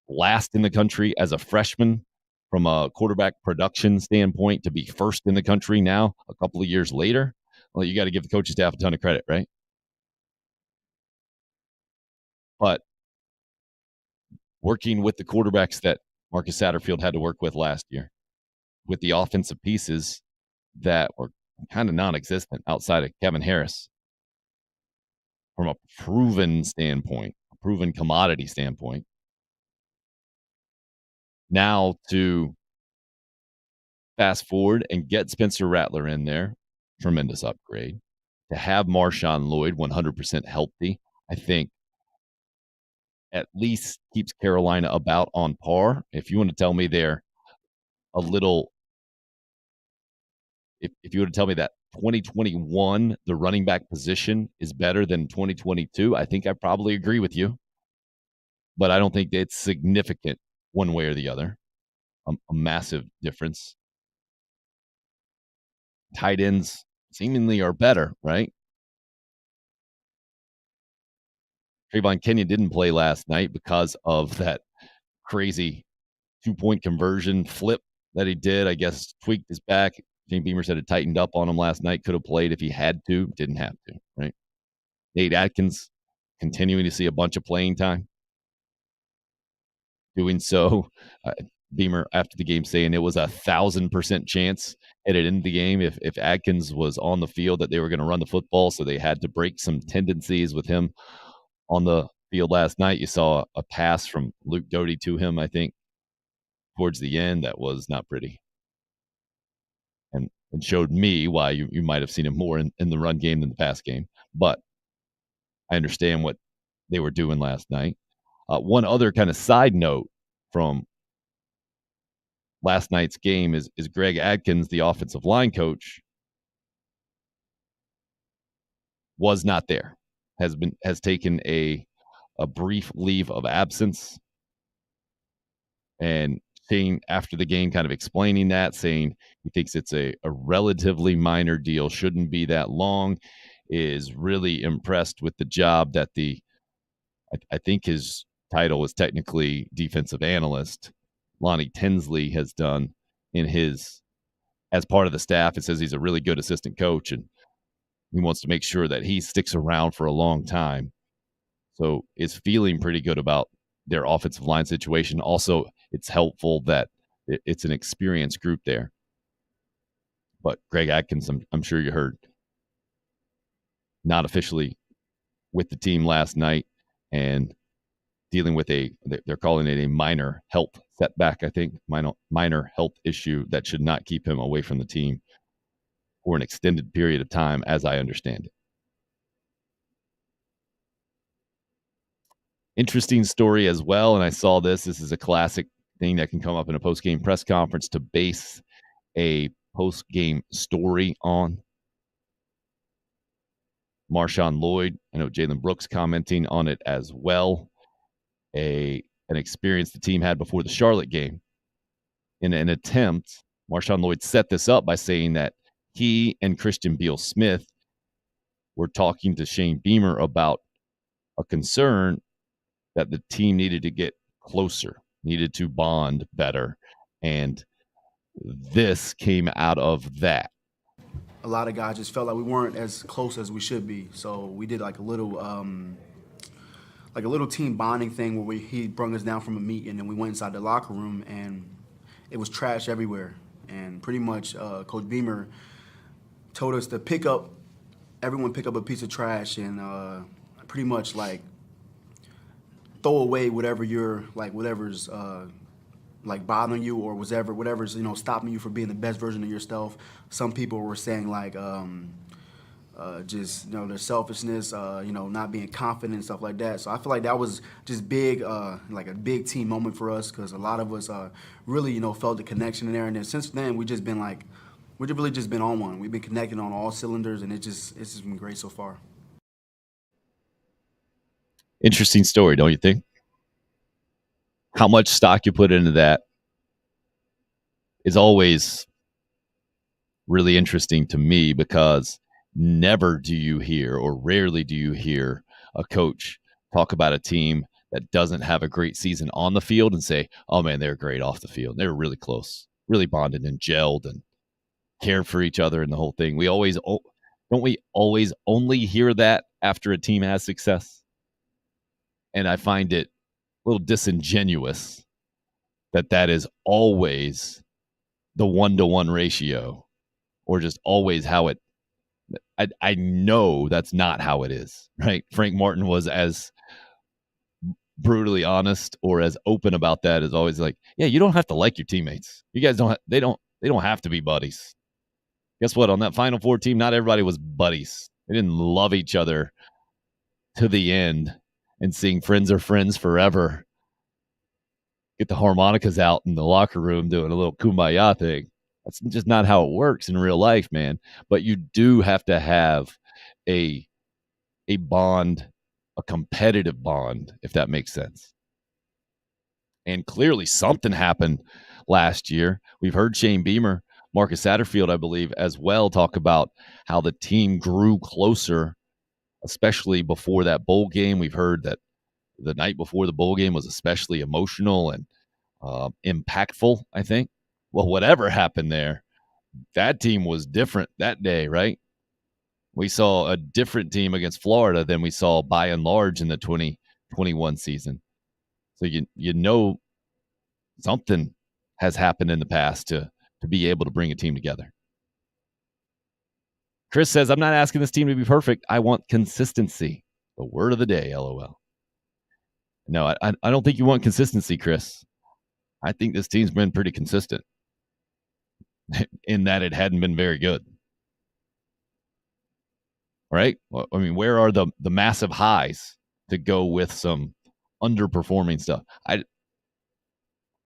last in the country as a freshman from a quarterback production standpoint, to be first in the country now a couple of years later, well, you got to give the coaching staff a ton of credit, right? But working with the quarterbacks that Marcus Satterfield had to work with last year, with the offensive pieces that were kind of non-existent outside of Kevin Harris, from a proven standpoint, a proven commodity standpoint, now to fast forward and get Spencer Rattler in there, tremendous upgrade. To have Marshawn Lloyd 100% healthy, I think at least keeps Carolina about on par. If you want to tell me they're a little, if you were to tell me that 2021, the running back position is better than 2022, I think I probably agree with you. But I don't think it's significant one way or the other. A massive difference. Tight ends seemingly are better, right? Trayvon Kenyon didn't play last night because of that crazy 2-point conversion flip that he did. I guess tweaked his back. Shane Beamer said it tightened up on him last night. Could have played if he had to. Didn't have to, right? Nate Atkins continuing to see a bunch of playing time. Doing so, Beamer after the game saying it was 1,000% chance at it in the game if Atkins was on the field that they were going to run the football. So they had to break some tendencies with him on the field last night. You saw a pass from Luke Doty to him, I think, towards the end that was not pretty. And showed me why you might have seen him more in the run game than the pass game. But I understand what they were doing last night. One other kind of side note from last night's game is Greg Adkins, the offensive line coach, was not there. Has taken a brief leave of absence, and saying after the game, kind of explaining that, saying he thinks it's a relatively minor deal, shouldn't be that long, is really impressed with the job that I think his title is technically defensive analyst, Lonnie Tinsley, has done as part of the staff. It says he's a really good assistant coach, and he wants to make sure that he sticks around for a long time. So is feeling pretty good about their offensive line situation. Also, it's helpful that it's an experienced group there. But Greg Adkins, I'm sure you heard, not officially with the team last night, and dealing with they're calling it a minor health setback, I think, minor health issue that should not keep him away from the team for an extended period of time, as I understand it. Interesting story as well, and I saw this. This is a classic thing that can come up in a post-game press conference to base a post-game story on. Marshawn Lloyd, I know Jalen Brooks commenting on it as well. An experience the team had before the Charlotte game. In an attempt, Marshawn Lloyd set this up by saying that he and Christian Beal-Smith were talking to Shane Beamer about a concern that the team needed to get closer, needed to bond better. And this came out of that. A lot of guys just felt like we weren't as close as we should be. So we did like a little team bonding thing where he brought us down from a meet, and then we went inside the locker room, and it was trash everywhere. And pretty much Coach Beamer told us to everyone pick up a piece of trash and pretty much like throw away whatever's like bothering you or whatever's stopping you from being the best version of yourself. Some people were saying like just their selfishness, not being confident and stuff like that. So I feel like that was just big, like a big team moment for us, because a lot of us really felt the connection in there. And then since then we've really just been on one. We've been connected on all cylinders, and it's just been great so far. Interesting story, don't you think? How much stock you put into that is always really interesting to me, because never do you hear, or rarely do you hear, a coach talk about a team that doesn't have a great season on the field and say, oh man, they're great off the field. They were really close, really bonded and gelled and cared for each other and the whole thing. Don't we always only hear that after a team has success? And I find it a little disingenuous that is always the 1-to-1 ratio, or just always how it. I know that's not how it is, right? Frank Martin was as brutally honest or as open about that as always, like, yeah, you don't have to like your teammates. You guys they don't have to be buddies. Guess what? On that Final Four team, not everybody was buddies. They didn't love each other to the end and sing "Friends Are Friends Forever." Get the harmonicas out in the locker room doing a little kumbaya thing. That's just not how it works in real life, man. But you do have to have a bond, a competitive bond, if that makes sense. And clearly something happened last year. We've heard Shane Beamer, Marcus Satterfield, I believe, as well, talk about how the team grew closer, especially before that bowl game. We've heard that the night before the bowl game was especially emotional and impactful, I think. Well, whatever happened there, that team was different that day, right? We saw a different team against Florida than we saw by and large in the 2021 season. So you know something has happened in the past to be able to bring a team together. Chris says, I'm not asking this team to be perfect. I want consistency. The word of the day, LOL. No, I don't think you want consistency, Chris. I think this team's been pretty consistent in that it hadn't been very good. Right? Well, I mean, where are the massive highs to go with some underperforming stuff? I think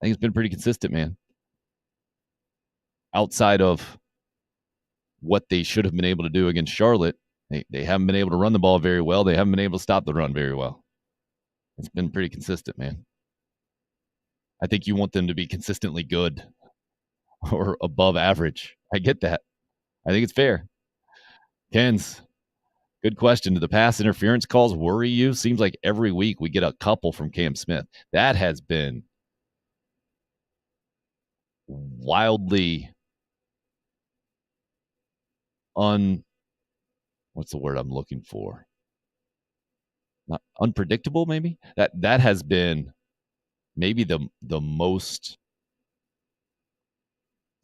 it's been pretty consistent, man. Outside of what they should have been able to do against Charlotte, they haven't been able to run the ball very well. They haven't been able to stop the run very well. It's been pretty consistent, man. I think you want them to be consistently good or above average. I get that. I think it's fair. Ken's, good question. Do the pass interference calls worry you? Seems like every week we get a couple from Cam Smith. That has been wildly what's the word I'm looking for? Not unpredictable, maybe? That has been maybe the most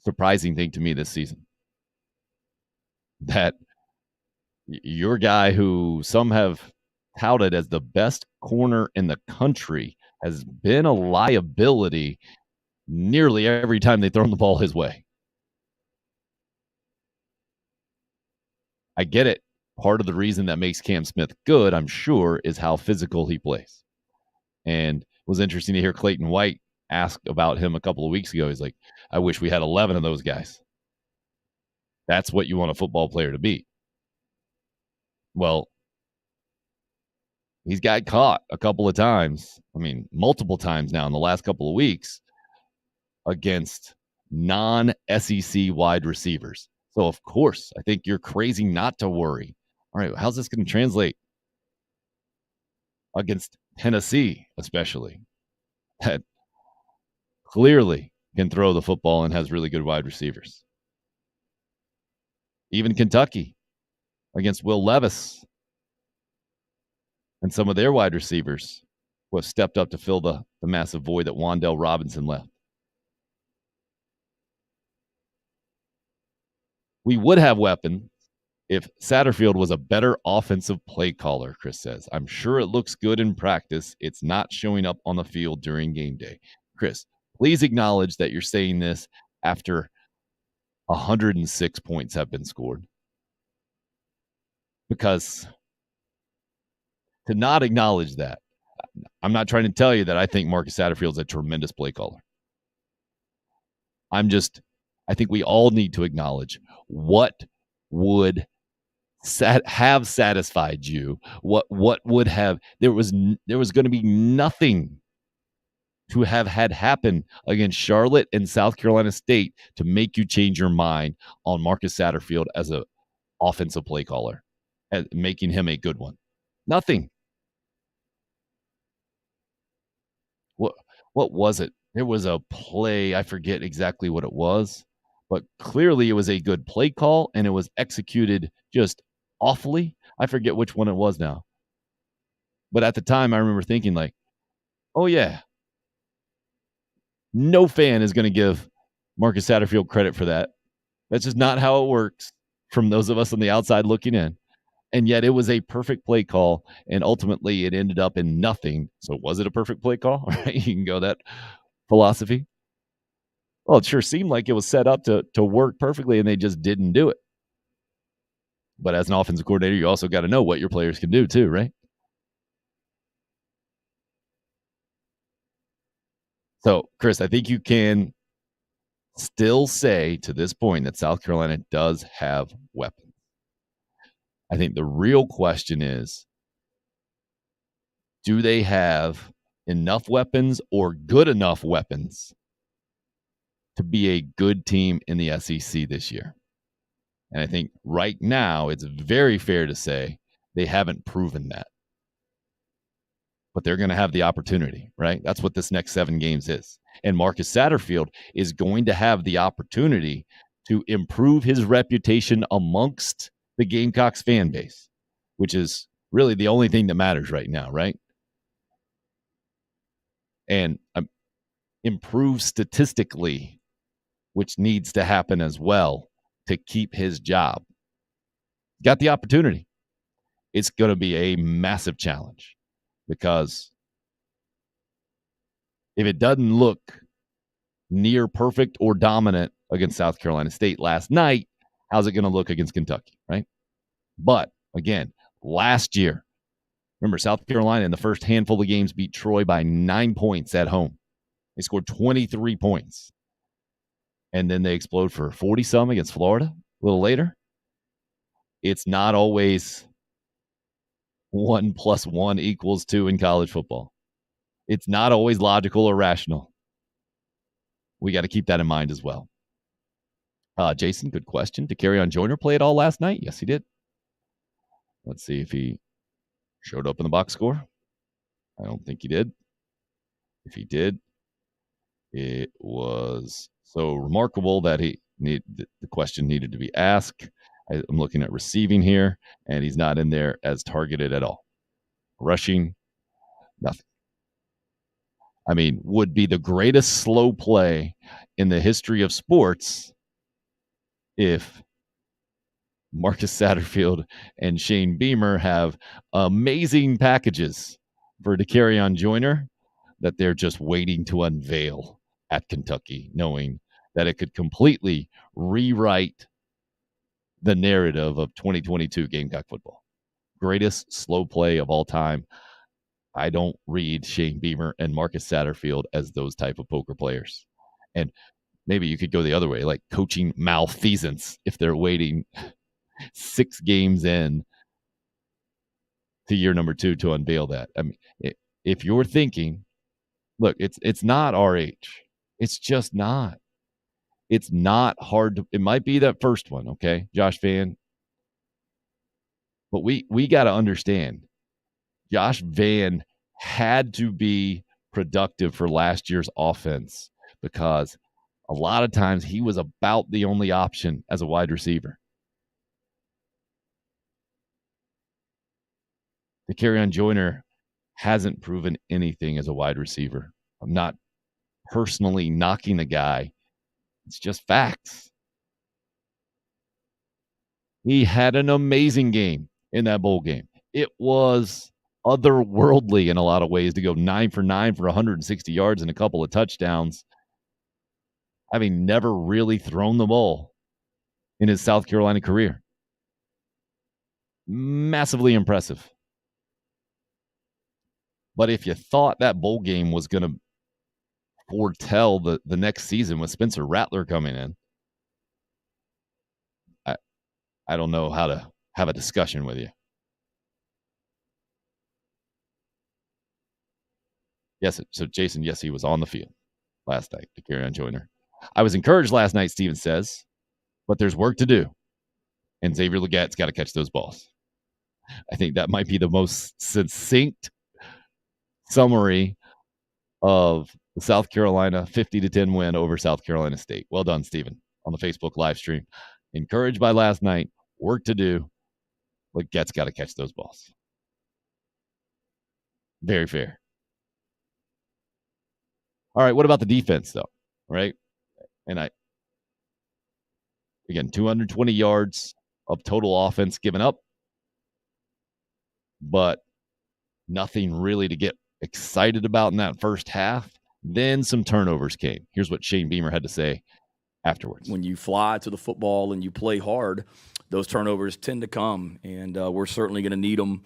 surprising thing to me this season. That your guy, who some have touted as the best corner in the country, has been a liability nearly every time they throw the ball his way. I get it. Part of the reason that makes Cam Smith good, I'm sure, is how physical he plays. And it was interesting to hear Clayton White ask about him a couple of weeks ago. He's like, I wish we had 11 of those guys. That's what you want a football player to be. Well, he's got caught a couple of times. I mean, multiple times now in the last couple of weeks against non-SEC wide receivers. So, of course, I think you're crazy not to worry. All right, how's this going to translate against Tennessee, especially? That clearly can throw the football and has really good wide receivers. Even Kentucky against Will Levis and some of their wide receivers who have stepped up to fill the massive void that Wan'Dale Robinson left. We would have weapons if Satterfield was a better offensive play caller, Chris says. I'm sure it looks good in practice. It's not showing up on the field during game day. Chris, please acknowledge that you're saying this after 106 points have been scored. Because to not acknowledge that, I'm not trying to tell you that I think Marcus Satterfield's a tremendous play caller. I think we all need to acknowledge what would have satisfied you. What would have, there was going to be nothing to have had happen against Charlotte and South Carolina State to make you change your mind on Marcus Satterfield as an offensive play caller, as making him a good one. Nothing. What was it? There was a play, I forget exactly what it was, but clearly it was a good play call and it was executed just awfully. I forget which one it was now. But at the time, I remember thinking like, oh yeah, no fan is going to give Marcus Satterfield credit for that. That's just not how it works from those of us on the outside looking in. And yet it was a perfect play call, and ultimately it ended up in nothing. So was it a perfect play call? Right? You can go that philosophy. Well, it sure seemed like it was set up to work perfectly, and they just didn't do it. But as an offensive coordinator, you also got to know what your players can do too, right? So, Chris, I think you can still say to this point that South Carolina does have weapons. I think the real question is, do they have enough weapons or good enough weapons to be a good team in the SEC this year? And I think right now it's very fair to say they haven't proven that. But they're going to have the opportunity, right? That's what this next 7 games is. And Marcus Satterfield is going to have the opportunity to improve his reputation amongst the Gamecocks fan base, which is really the only thing that matters right now, right? And improve statistically, which needs to happen as well to keep his job. Got the opportunity. It's going to be a massive challenge because if it doesn't look near perfect or dominant against South Carolina State last night, how's it going to look against Kentucky, right? But, again, last year, remember, South Carolina in the first handful of games beat Troy by 9 points at home. They scored 23 points. And then they explode for 40-some against Florida a little later. It's not always 1 + 1 = 2 in college football. It's not always logical or rational. We got to keep that in mind as well. Jason, good question. Did Kerryon Joyner play at all last night? Yes, he did. Let's see if he showed up in the box score. I don't think he did. If he did, it was so remarkable that the question needed to be asked. I'm looking at receiving here, and he's not in there as targeted at all. Rushing, nothing. I mean, would be the greatest slow play in the history of sports if Marcus Satterfield and Shane Beamer have amazing packages for Dakereon Joyner that they're just waiting to unveil at Kentucky, knowing that it could completely rewrite the narrative of 2022 Gamecock football. Greatest slow play of all time. I don't read Shane Beamer and Marcus Satterfield as those type of poker players. And maybe you could go the other way, like coaching malfeasance if they're waiting 6 games in to year number 2 to unveil that. I mean, if you're thinking, look, it's not our age. It's just not. It's not hard to, it might be that first one, okay, Josh Vann. But we got to understand, Josh Vann had to be productive for last year's offense because a lot of times he was about the only option as a wide receiver. Dakereon Joyner hasn't proven anything as a wide receiver. I'm not personally knocking the guy. It's just facts. He had an amazing game in that bowl game. It was otherworldly in a lot of ways to go 9 for 9 for 160 yards and a couple of touchdowns, having never really thrown the ball in his South Carolina career. Massively impressive. But if you thought that bowl game was going to foretell the next season with Spencer Rattler coming in, I don't know how to have a discussion with you. Yes, so Jason, yes, he was on the field last night, Dakereon Joyner. I was encouraged last night, Steven says, but there's work to do. And Xavier Legat's got to catch those balls. I think that might be the most succinct summary of the South Carolina 50-10 win over South Carolina State. Well done, Steven, on the Facebook live stream. Encouraged by last night, work to do. Legat's got to catch those balls. Very fair. All right, what about the defense, though? Right? And again, 220 yards of total offense given up, but nothing really to get excited about in that first half. Then some turnovers came. Here's what Shane Beamer had to say afterwards. When you fly to the football and you play hard, those turnovers tend to come, and we're certainly going to need them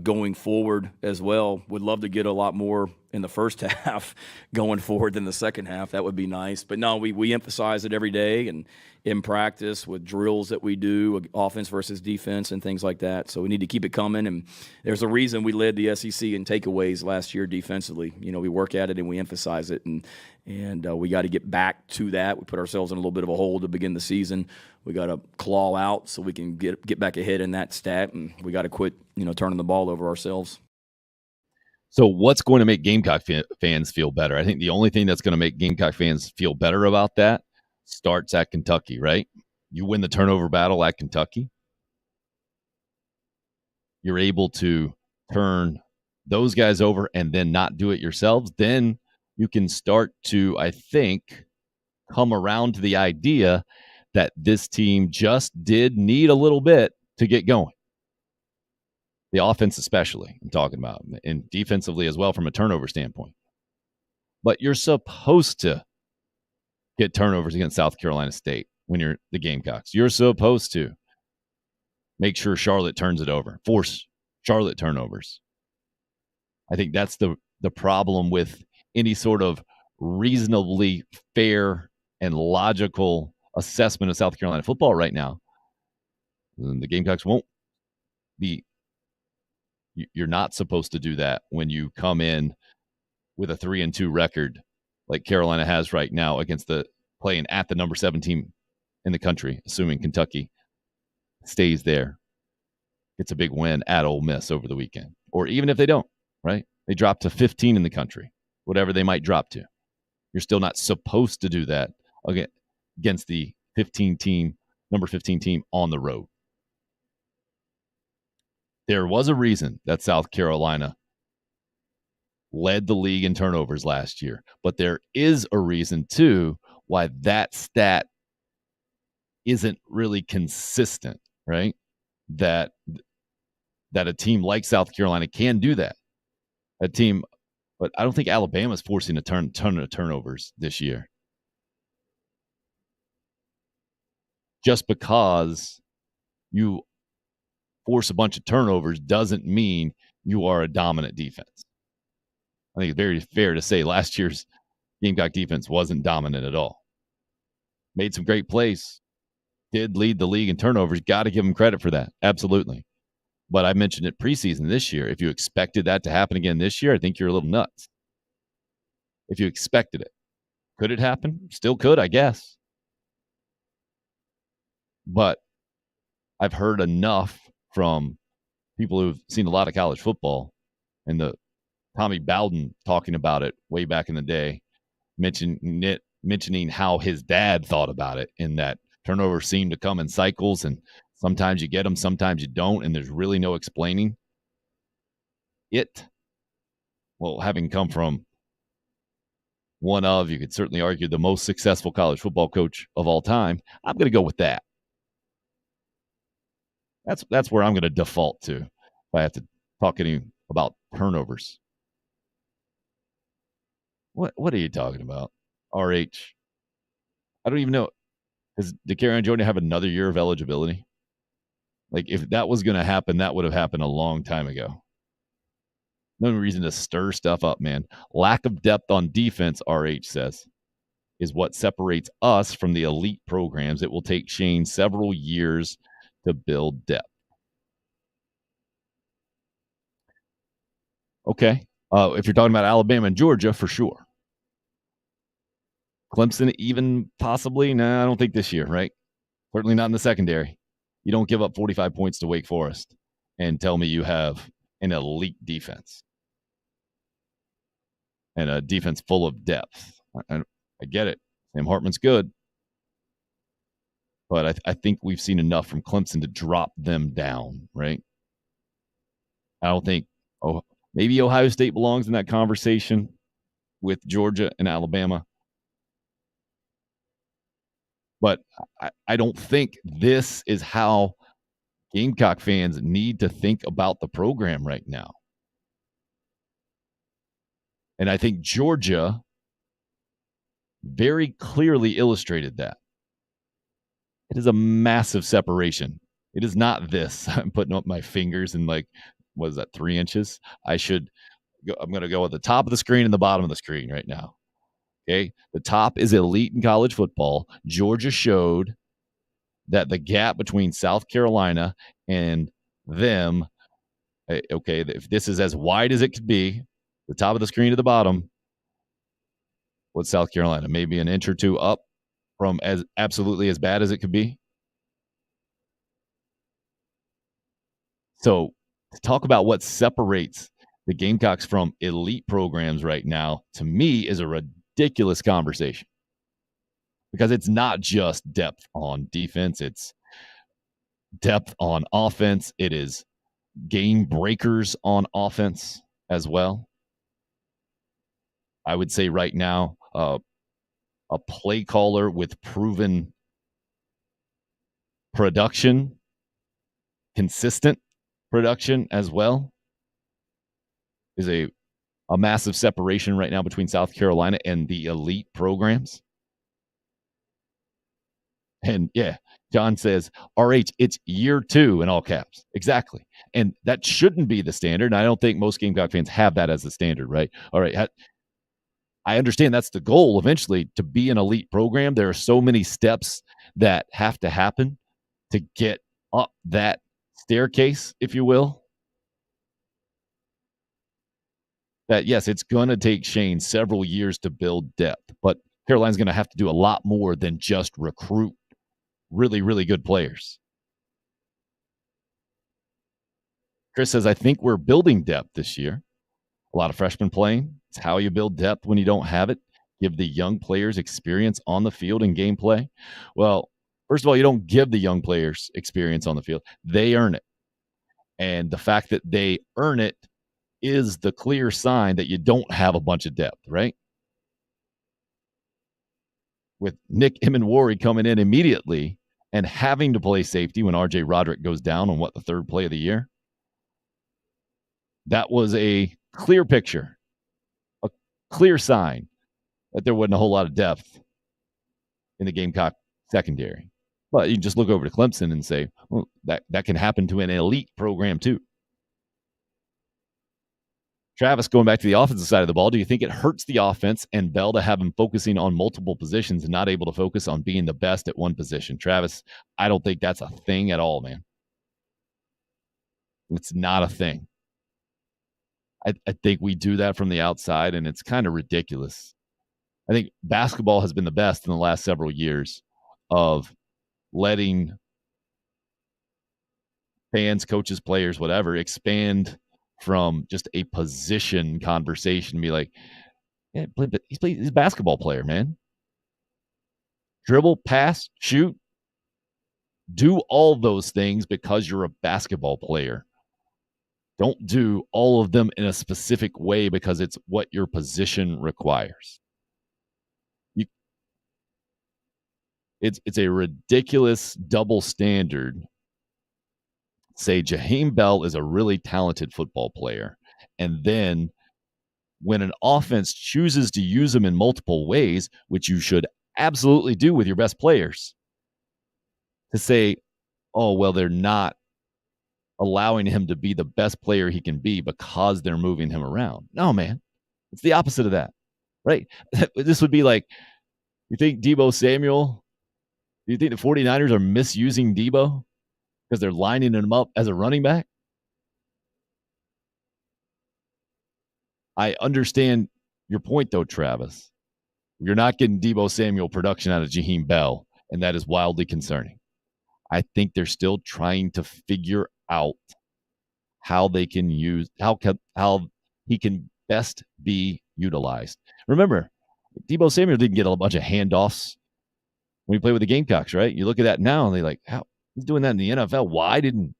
going forward as well. Would love to get a lot more in the first half going forward than the second half. That would be nice. But no, we emphasize it every day and in practice with drills that we do, offense versus defense and things like that. So we need to keep it coming. And there's a reason we led the SEC in takeaways last year defensively. You know, we work at it and we emphasize it. And we got to get back to that. We put ourselves in a little bit of a hole to begin the season. We got to claw out so we can get back ahead in that stat. And we got to quit, turning the ball over ourselves. So what's going to make Gamecock fans feel better? I think the only thing that's going to make Gamecock fans feel better about that starts at Kentucky, right? You win the turnover battle at Kentucky. You're able to turn those guys over and then not do it yourselves. Then you can start to, I think, come around to the idea that this team just did need a little bit to get going. The offense especially, I'm talking about, and defensively as well from a turnover standpoint. But you're supposed to get turnovers against South Carolina State when you're the Gamecocks. You're supposed to make sure Charlotte turns it over, force Charlotte turnovers. I think that's the problem with any sort of reasonably fair and logical assessment of South Carolina football right now. The Gamecocks won't be. You're not supposed to do that when you come in with a 3-2 record like Carolina has right now against playing at the number 7 team in the country, assuming Kentucky stays there. It's a big win at Ole Miss over the weekend. Or even if they don't, right? They drop to 15 in the country, whatever they might drop to. You're still not supposed to do that against the number 15 team on the road. There was a reason that South Carolina led the league in turnovers last year, but there is a reason, too, why that stat isn't really consistent, right? That a team like South Carolina can do that That team, but I don't think Alabama's forcing a ton of turnovers this year. Just because you force a bunch of turnovers doesn't mean you are a dominant defense. I think it's very fair to say last year's Gamecock defense wasn't dominant at all. Made some great plays. Did lead the league in turnovers. Got to give them credit for that. Absolutely. But I mentioned it preseason this year. If you expected that to happen again this year, I think you're a little nuts. If you expected it. Could it happen? Still could, I guess. But I've heard enough from people who've seen a lot of college football, and the Tommy Bowden talking about it way back in the day, mentioning how his dad thought about it, in that turnovers seem to come in cycles, and sometimes you get them, sometimes you don't, and there's really no explaining it. Well, having come from one of, you could certainly argue, the most successful college football coach of all time, I'm going to go with that. That's where I'm going to default to if I have to talk any about turnovers. What are you talking about? RH. I don't even know. Does Dakereon Joyner have another year of eligibility? Like, if that was going to happen, that would have happened a long time ago. No reason to stir stuff up, man. Lack of depth on defense, RH says, is what separates us from the elite programs. It will take Shane several years to build depth. Okay. If you're talking about Alabama and Georgia, for sure. Clemson, even possibly? No, I don't think this year, right? Certainly not in the secondary. You don't give up 45 points to Wake Forest and tell me you have an elite defense and a defense full of depth. I get it. Sam Hartman's good. But I think we've seen enough from Clemson to drop them down, right? I don't think maybe Ohio State belongs in that conversation with Georgia and Alabama. But I don't think this is how Gamecock fans need to think about the program right now. And I think Georgia very clearly illustrated that. It is a massive separation. It is not this. I'm putting up my fingers and what is that, 3 inches? I'm going to go at the top of the screen and the bottom of the screen right now. Okay. The top is elite in college football. Georgia showed that the gap between South Carolina and them, okay, if this is as wide as it could be, the top of the screen to the bottom, what's South Carolina? Maybe an inch or two up from as absolutely as bad as it could be. So to talk about what separates the Gamecocks from elite programs right now, to me, is a ridiculous conversation, because it's not just depth on defense, it's depth on offense. It is game breakers on offense as well. I would say right now, a play caller with proven production, consistent production as well, is a massive separation right now between South Carolina and the elite programs. And yeah, John says, RH, it's year 2 in all caps. Exactly. And that shouldn't be the standard. And I don't think most Gamecock fans have that as the standard, right? All right. I understand that's the goal eventually, to be an elite program. There are so many steps that have to happen to get up that staircase, if you will, that yes, it's going to take Shane several years to build depth, but Carolina's going to have to do a lot more than just recruit really, really good players. Chris says, I think we're building depth this year. A lot of freshmen playing. It's how you build depth when you don't have it. Give the young players experience on the field and gameplay. Well, first of all, you don't give the young players experience on the field. They earn it. And the fact that they earn it is the clear sign that you don't have a bunch of depth, right? With Nick Emenwari coming in immediately and having to play safety when RJ Roderick goes down on the 3rd play of the year. That was a clear picture, a clear sign that there wasn't a whole lot of depth in the Gamecock secondary. But you just look over to Clemson and say, well, that can happen to an elite program too. Travis, going back to the offensive side of the ball, do you think it hurts the offense and Bell to have him focusing on multiple positions and not able to focus on being the best at one position? Travis, I don't think that's a thing at all, man. It's not a thing. I think we do that from the outside, and it's kind of ridiculous. I think basketball has been the best in the last several years of letting fans, coaches, players, whatever, expand from just a position conversation and be like, yeah, he's a basketball player, man. Dribble, pass, shoot. Do all those things because you're a basketball player. Don't do all of them in a specific way because it's what your position requires. It's a ridiculous double standard. Say Jaheim Bell is a really talented football player, and then when an offense chooses to use him in multiple ways, which you should absolutely do with your best players, to say, oh, well, they're not allowing him to be the best player he can be because they're moving him around. No, man. It's the opposite of that, right? This would be like, you think Deebo Samuel, do you think the 49ers are misusing Deebo because they're lining him up as a running back? I understand your point, though, Travis. You're not getting Deebo Samuel production out of Jaheim Bell, and that is wildly concerning. I think they're still trying to figure out how they can use, how he can best be utilized. Remember, Deebo Samuel didn't get a bunch of handoffs when he played with the Gamecocks, right? You look at that now, and they're like, how he's doing that in the NFL. Why didn't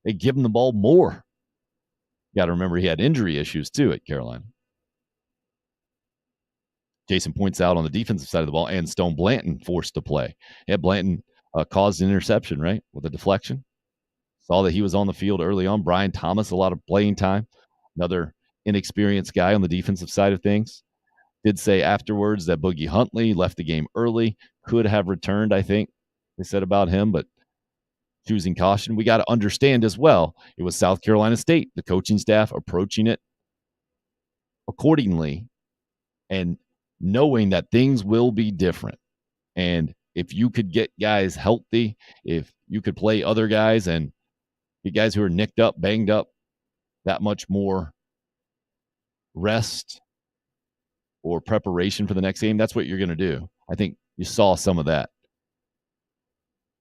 they give him the ball more? You got to remember he had injury issues too at Carolina. Jason points out on the defensive side of the ball, and Stone Blanton forced to play. Yeah, Blanton caused an interception, right, with a deflection. Saw that he was on the field early on. Brian Thomas, a lot of playing time. Another inexperienced guy on the defensive side of things. Did say afterwards that Boogie Huntley left the game early, could have returned, I think they said about him, but choosing caution. We got to understand as well, it was South Carolina State, the coaching staff approaching it accordingly and knowing that things will be different. And if you could get guys healthy, if you could play other guys and get guys who are nicked up, banged up, that much more rest or preparation for the next game, that's what you're going to do. I think you saw some of that,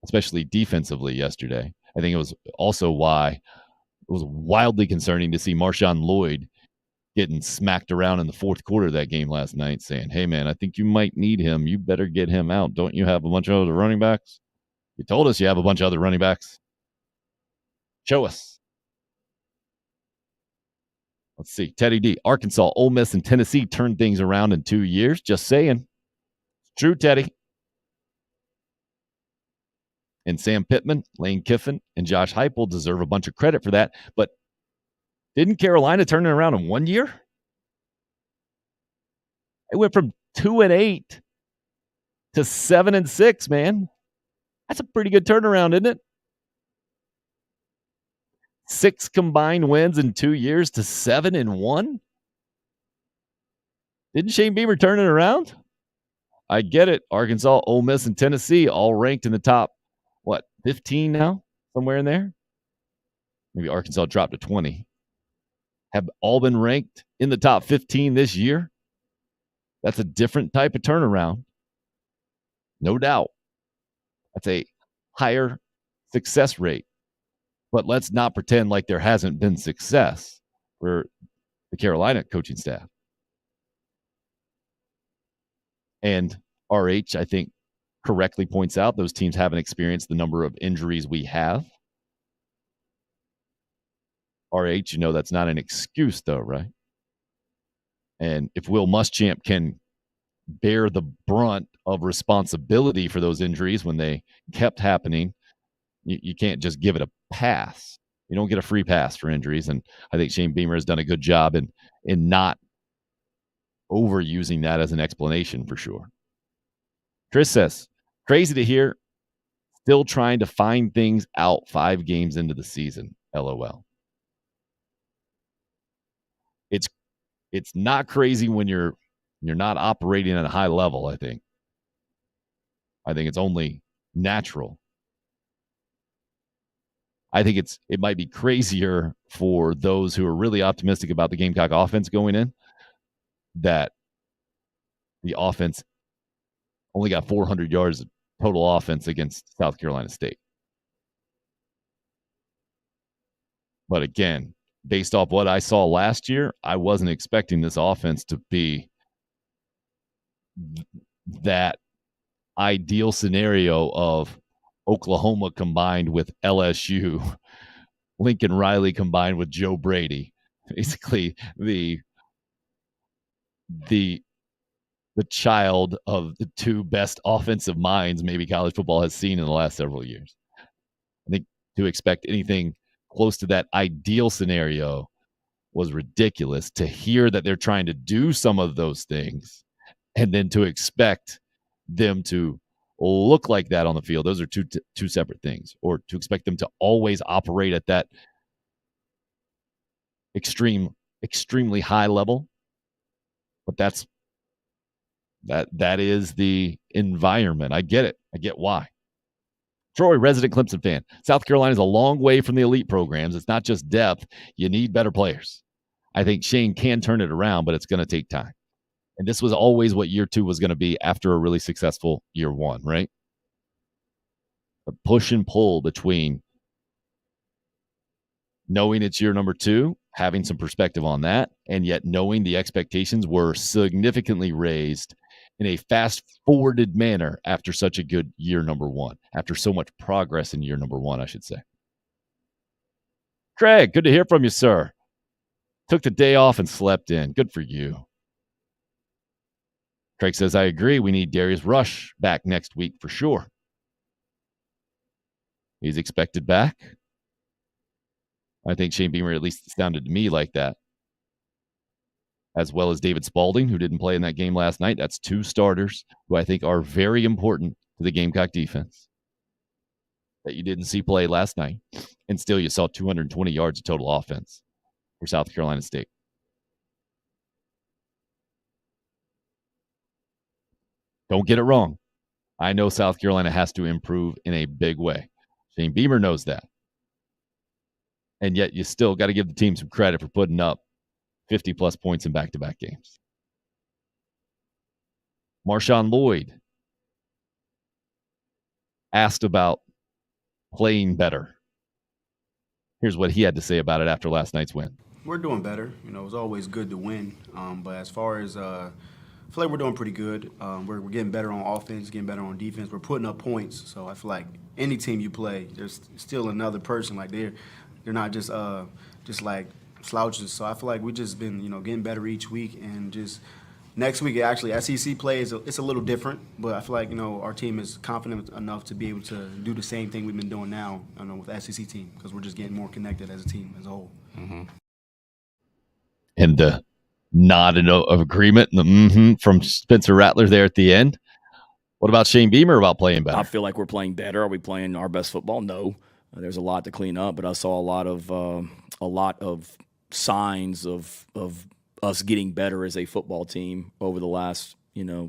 especially defensively yesterday. I think it was also why it was wildly concerning to see Marshawn Lloyd getting smacked around in the fourth quarter of that game last night saying, hey, man, I think you might need him. You better get him out. Don't you have a bunch of other running backs? You told us you have a bunch of other running backs. Show us. Let's see. Teddy D. Arkansas, Ole Miss, and Tennessee turned things around in 2 years. Just saying. It's true, Teddy. And Sam Pittman, Lane Kiffin, and Josh Heupel deserve a bunch of credit for that. But didn't Carolina turn it around in 1 year? It went from 2-8 to 7-6, man. That's a pretty good turnaround, isn't it? 6 combined wins in 2 years to 7-1. Didn't Shane Beamer turn it around? I get it. Arkansas, Ole Miss, and Tennessee all ranked in the top, 15 now? Somewhere in there? Maybe Arkansas dropped to 20. Have all been ranked in the top 15 this year. That's a different type of turnaround. No doubt. That's a higher success rate. But let's not pretend like there hasn't been success for the Carolina coaching staff. And RH, I think, correctly points out those teams haven't experienced the number of injuries we have. RH, that's not an excuse, though, right? And if Will Muschamp can bear the brunt of responsibility for those injuries when they kept happening, you can't just give it a pass. You don't get a free pass for injuries. And I think Shane Beamer has done a good job in and not overusing that as an explanation for sure. Chris says, crazy to hear. Still trying to find things out 5 games into the season. LOL. It's not crazy when you're not operating at a high level, I think. I think it's only natural. I think it might be crazier for those who are really optimistic about the Gamecock offense going in, that the offense only got 400 yards of total offense against South Carolina State. But again, based off what I saw last year, I wasn't expecting this offense to be that ideal scenario of Oklahoma combined with LSU, Lincoln Riley combined with Joe Brady. Basically, the child of the 2 best offensive minds maybe college football has seen in the last several years. I think to expect anything close to that ideal scenario was ridiculous. To hear that they're trying to do some of those things and then to expect them to look like that on the field, those are two separate things. Or to expect them to always operate at that extremely high level. But that is the environment. I get it. I get why. Troy, resident Clemson fan. South Carolina is a long way from the elite programs. It's not just depth. You need better players. I think Shane can turn it around, but it's going to take time. And this was always what year 2 was going to be after a really successful year 1, right? The push and pull between knowing it's year number 2, having some perspective on that, and yet knowing the expectations were significantly raised in a fast-forwarded manner after such a good year number 1, after so much progress in year number 1, I should say. Craig, good to hear from you, sir. Took the day off and slept in. Good for you. Craig says, I agree. We need Darius Rush back next week for sure. He's expected back. I think Shane Beamer at least sounded to me like that. As well as David Spalding, who didn't play in that game last night. That's 2 starters who I think are very important to the Gamecock defense that you didn't see play last night. And still you saw 220 yards of total offense for South Carolina State. Don't get it wrong. I know South Carolina has to improve in a big way. Shane Beamer knows that. And yet you still got to give the team some credit for putting up 50-plus points in back-to-back games. Marshawn Lloyd asked about playing better. Here's what he had to say about it after last night's win. We're doing better. You know, it was always good to win. But as far as I feel like we're doing pretty good. We're getting better on offense, getting better on defense. We're putting up points. So I feel like any team you play, there's still another person. Like they're not just like slouches. So I feel like we've just been, getting better each week. And just next week, actually, SEC play it's a little different. But I feel like, our team is confident enough to be able to do the same thing we've been doing now, with the SEC team, because we're just getting more connected as a team as a whole. Mm-hmm. And the nod of agreement and the from Spencer Rattler there at the end. What about Shane Beamer about playing better? I feel like we're playing better. Are we playing our best football? No. There's a lot to clean up, but I saw a lot of signs of us getting better as a football team over the last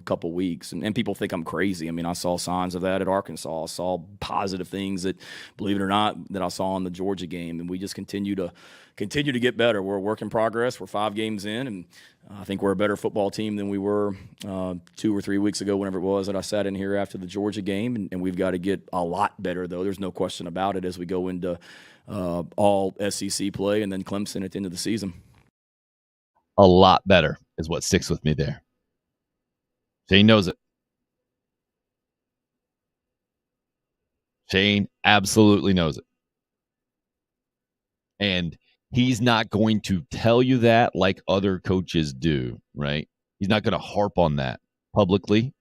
couple weeks. And people think I'm crazy. I mean, I saw signs of that at Arkansas. I saw positive things that, believe it or not, that I saw in the Georgia game. And we just continue to get better. We're a work in progress. We're 5 games in, and I think we're a better football team than we were 2 or 3 weeks ago, whenever it was that I sat in here after the Georgia game. And we've got to get a lot better, though. There's no question about it as we go into all SEC play and then Clemson at the end of the season. A lot better is what sticks with me there. Shane knows it. Shane absolutely knows it. And he's not going to tell you that like other coaches do, right? He's not going to harp on that publicly,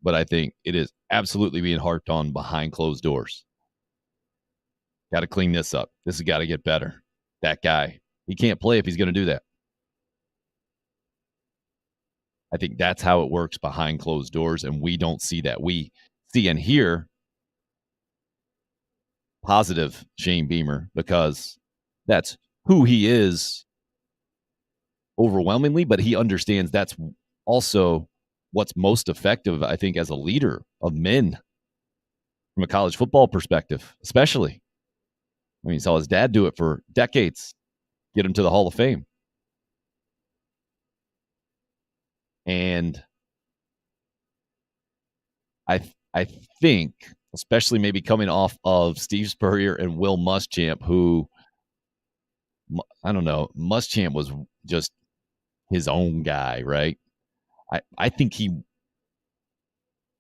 but I think it is absolutely being harped on behind closed doors. Got to clean this up. This has got to get better. That guy, he can't play if he's going to do that. I think that's how it works behind closed doors, and we don't see that. We see and hear positive Shane Beamer because that's who he is overwhelmingly, but he understands that's also what's most effective, I think, as a leader of men from a college football perspective, especially. I mean, he saw his dad do it for decades, get him to the Hall of Fame. And I think, especially maybe coming off of Steve Spurrier and Will Muschamp, who, I don't know, Muschamp was just his own guy, right? I think he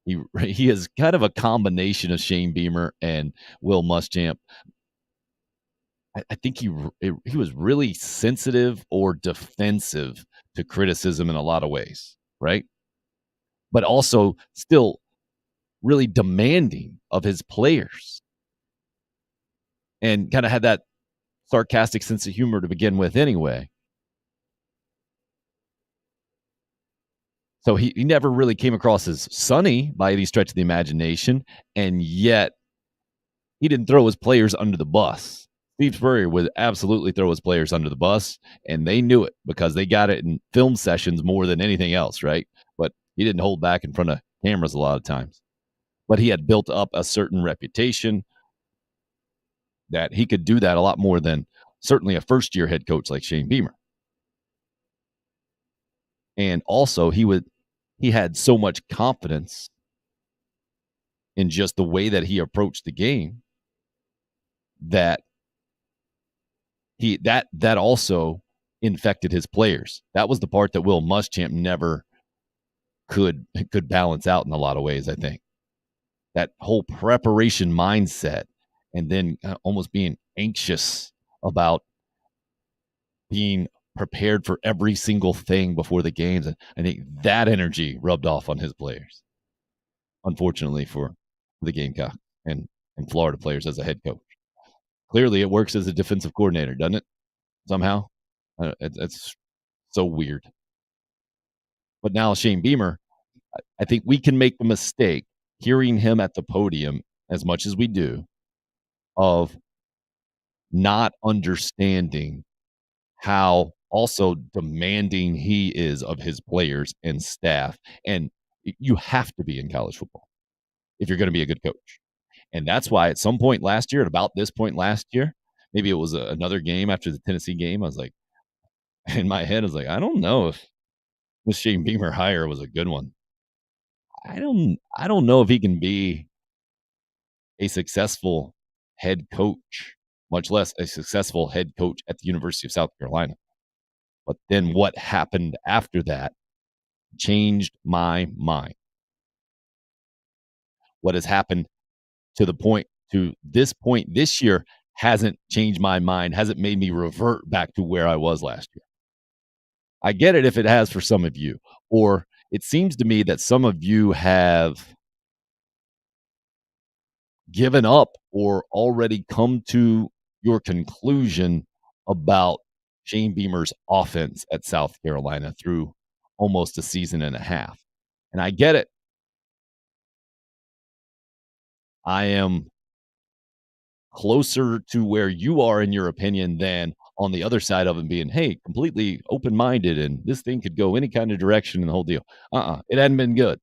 is kind of a combination of Shane Beamer and Will Muschamp. I think he was really sensitive or defensive to criticism in a lot of ways, right? But also still really demanding of his players and kind of had that sarcastic sense of humor to begin with anyway. So he never really came across as sunny by any stretch of the imagination, and yet he didn't throw his players under the bus. Steve Spurrier would absolutely throw his players under the bus, and they knew it because they got it in film sessions more than anything else, right? But he didn't hold back in front of cameras a lot of times. But he had built up a certain reputation that he could do that a lot more than certainly a first-year head coach like Shane Beamer. And also, he had so much confidence in just the way that he approached the game that that also infected his players. That was the part that Will Muschamp never could balance out in a lot of ways, I think. That whole preparation mindset and then almost being anxious about being prepared for every single thing before the games. And I think that energy rubbed off on his players, unfortunately for the Gamecock and Florida players as a head coach. Clearly, it works as a defensive coordinator, doesn't it? Somehow. It's so weird. But now Shane Beamer, I think we can make the mistake hearing him at the podium as much as we do of not understanding how also demanding he is of his players and staff. And you have to be in college football if you're going to be a good coach. And that's why at some point last year, at about this point last year, maybe it was another game after the Tennessee game, I was like, in my head, I was like, I don't know if this Shane Beamer hire was a good one. I don't know if he can be a successful head coach, much less a successful head coach at the University of South Carolina. But then what happened after that changed my mind. What has happened to this point this year hasn't changed my mind, hasn't made me revert back to where I was last year. I get it if it has for some of you, or it seems to me that some of you have given up or already come to your conclusion about Shane Beamer's offense at South Carolina through almost a season and a half. And I get it. I am closer to where you are in your opinion than on the other side of it being, hey, completely open-minded and this thing could go any kind of direction and the whole deal. It hadn't been good.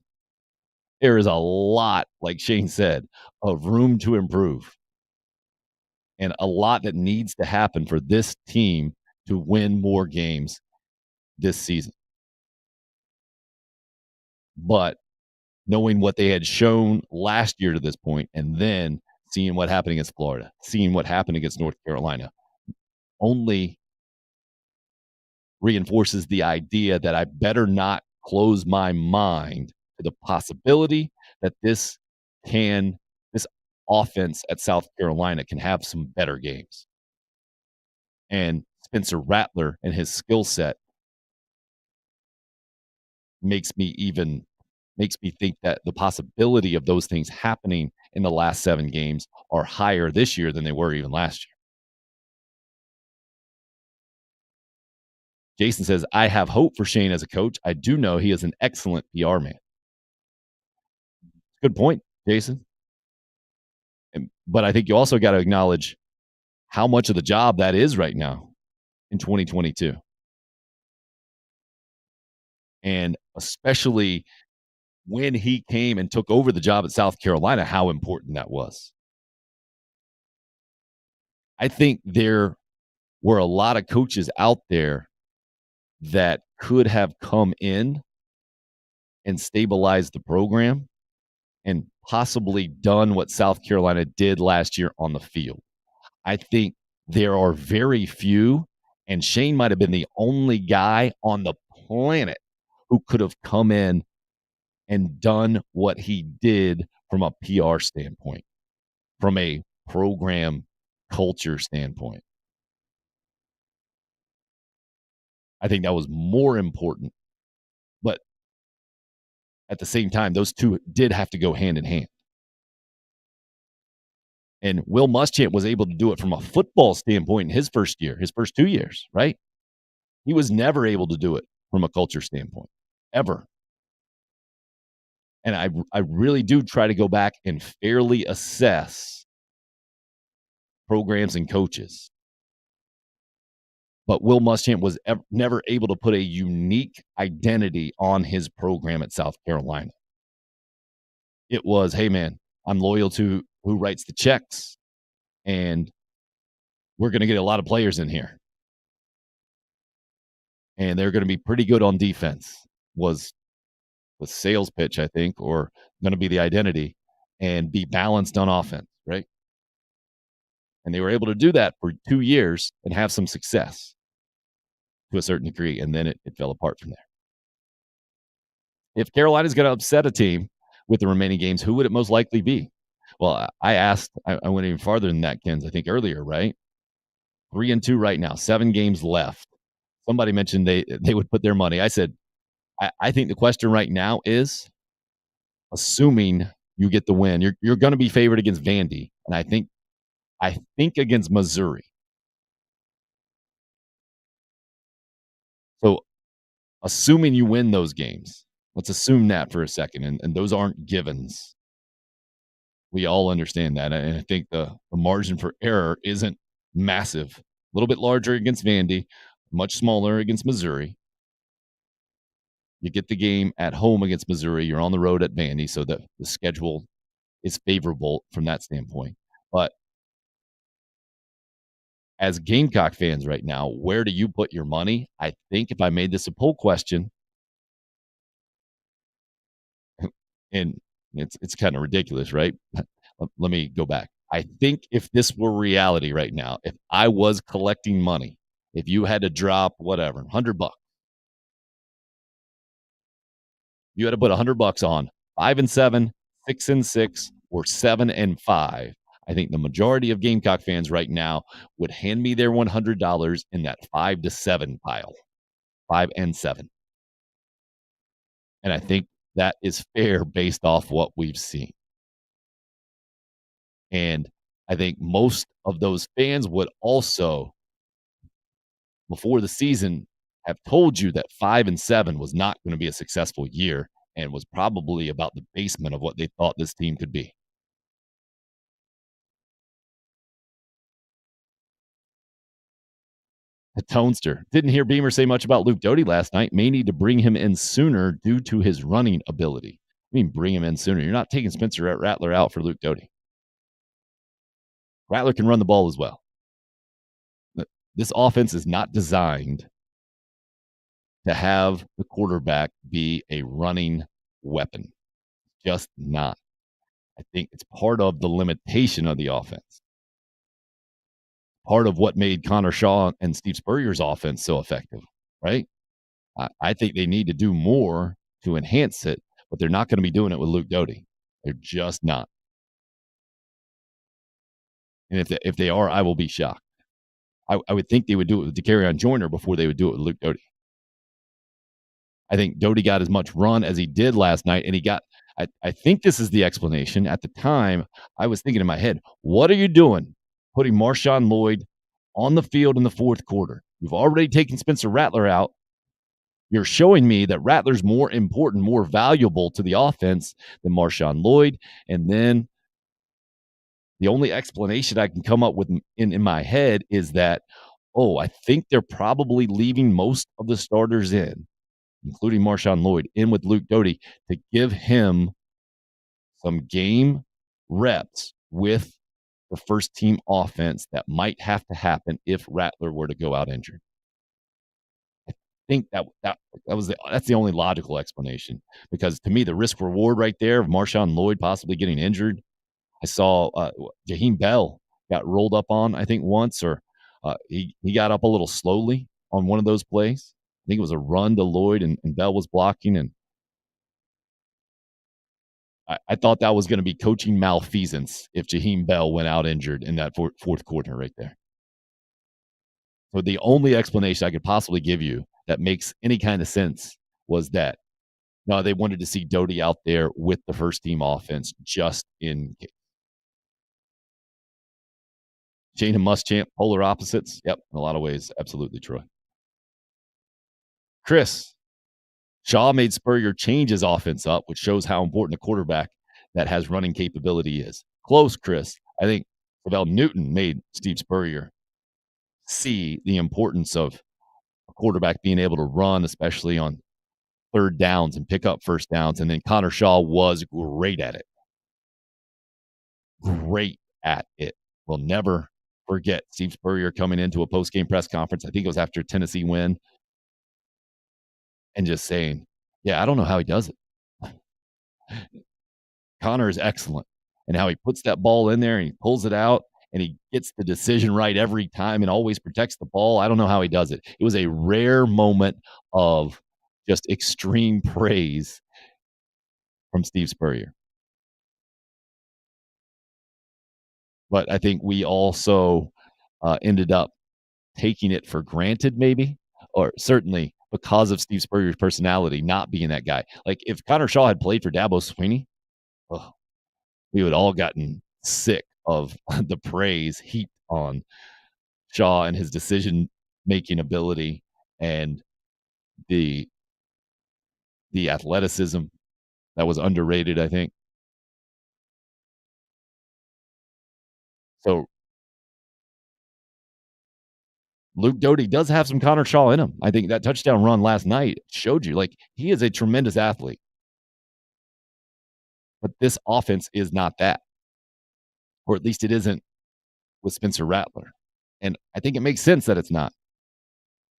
There is a lot, like Shane said, of room to improve and a lot that needs to happen for this team to win more games this season. But knowing what they had shown last year to this point and then seeing what happened against Florida, seeing what happened against North Carolina, only reinforces the idea that I better not close my mind to the possibility that this offense at South Carolina can have some better games. And Spencer Rattler and his skill set makes me think that the possibility of those things happening in the last 7 games are higher this year than they were even last year. Jason says, I have hope for Shane as a coach. I do know he is an excellent PR man. Good point, Jason. But I think you also got to acknowledge how much of the job that is right now in 2022. And especially when he came and took over the job at South Carolina, how important that was. I think there were a lot of coaches out there that could have come in and stabilized the program and possibly done what South Carolina did last year on the field. I think there are very few, and Shane might have been the only guy on the planet who could have come in and done what he did from a PR standpoint, from a program culture standpoint. I think that was more important. But at the same time, those two did have to go hand in hand. And Will Muschamp was able to do it from a football standpoint in his first 2 years, right? He was never able to do it from a culture standpoint, ever. And I really do try to go back and fairly assess programs and coaches. But Will Muschamp was never able to put a unique identity on his program at South Carolina. It was, hey, man, I'm loyal to who writes the checks, and we're going to get a lot of players in here. And they're going to be pretty good on defense, was the sales pitch, I think, or going to be the identity, and be balanced on offense, right? And they were able to do that for 2 years and have some success to a certain degree, and then it fell apart from there. If Carolina's going to upset a team with the remaining games, who would it most likely be? Well, I went even farther than that, Kens, I think earlier, right? 3-2 right now, 7 games left. Somebody mentioned they would put their money. I said, I think the question right now is, assuming you get the win, you're going to be favored against Vandy, and I think against Missouri. So assuming you win those games, let's assume that for a second, and those aren't givens. We all understand that, and I think the margin for error isn't massive. A little bit larger against Vandy, much smaller against Missouri. You get the game at home against Missouri. You're on the road at Vandy, so the schedule is favorable from that standpoint. But as Gamecock fans right now, where do you put your money? I think if I made this a poll question, and it's kind of ridiculous, right? Let me go back. I think if this were reality right now, if I was collecting money, if you had to drop whatever, $100, you had to put $100 on 5-7, 6-6, or 7-5. I think the majority of Gamecock fans right now would hand me their $100 in that 5-7 pile, 5-7. And I think that is fair based off what we've seen. And I think most of those fans would also, before the season, have told you that 5-7 was not going to be a successful year and was probably about the basement of what they thought this team could be. The Tonester. Didn't hear Beamer say much about Luke Doty last night. May need to bring him in sooner due to his running ability. I mean, bring him in sooner. You're not taking Spencer Rattler out for Luke Doty. Rattler can run the ball as well. This offense is not designed to have the quarterback be a running weapon. Just not. I think it's part of the limitation of the offense. Part of what made Connor Shaw and Steve Spurrier's offense so effective, right? I think they need to do more to enhance it, but they're not going to be doing it with Luke Doty. They're just not. And if they are, I will be shocked. I would think they would do it with DeCarrion Joyner before they would do it with Luke Doty. I think Doty got as much run as he did last night, and he got – I think this is the explanation. At the time, I was thinking in my head, what are you doing putting Marshawn Lloyd on the field in the fourth quarter? You've already taken Spencer Rattler out. You're showing me that Rattler's more important, more valuable to the offense than Marshawn Lloyd. And then the only explanation I can come up with in my head is that, I think they're probably leaving most of the starters in, including Marshawn Lloyd, in with Luke Doty to give him some game reps with the first team offense that might have to happen if Rattler were to go out injured. I think that's the only logical explanation, because to me, the risk reward right there of Marshawn Lloyd possibly getting injured. I saw Jaheim Bell got rolled up on, I think once, or he got up a little slowly on one of those plays. I think it was a run to Lloyd and Bell was blocking, and I thought that was going to be coaching malfeasance if Jaheim Bell went out injured in that fourth quarter right there. So the only explanation I could possibly give you that makes any kind of sense was that, no, they wanted to see Doty out there with the first team offense just in case. Shane and Muschamp, polar opposites. Yep, in a lot of ways, absolutely, Troy. Chris, Shaw made Spurrier change his offense up, which shows how important a quarterback that has running capability is. Close, Chris. I think Lavelle Newton made Steve Spurrier see the importance of a quarterback being able to run, especially on third downs and pick up first downs. And then Connor Shaw was great at it. Great at it. We'll never forget Steve Spurrier coming into a post-game press conference. I think it was after a Tennessee win. And just saying, I don't know how he does it. Connor is excellent. And how he puts that ball in there and he pulls it out and he gets the decision right every time and always protects the ball. I don't know how he does it. It was a rare moment of just extreme praise from Steve Spurrier. But I think we also ended up taking it for granted, maybe, or certainly because of Steve Spurrier's personality not being that guy. Like if Connor Shaw had played for Dabo Swinney, we would all gotten sick of the praise heaped on Shaw and his decision-making ability and the athleticism that was underrated, I think. So Luke Doty does have some Connor Shaw in him. I think that touchdown run last night showed you, like, he is a tremendous athlete. But this offense is not that. Or at least it isn't with Spencer Rattler. And I think it makes sense that it's not.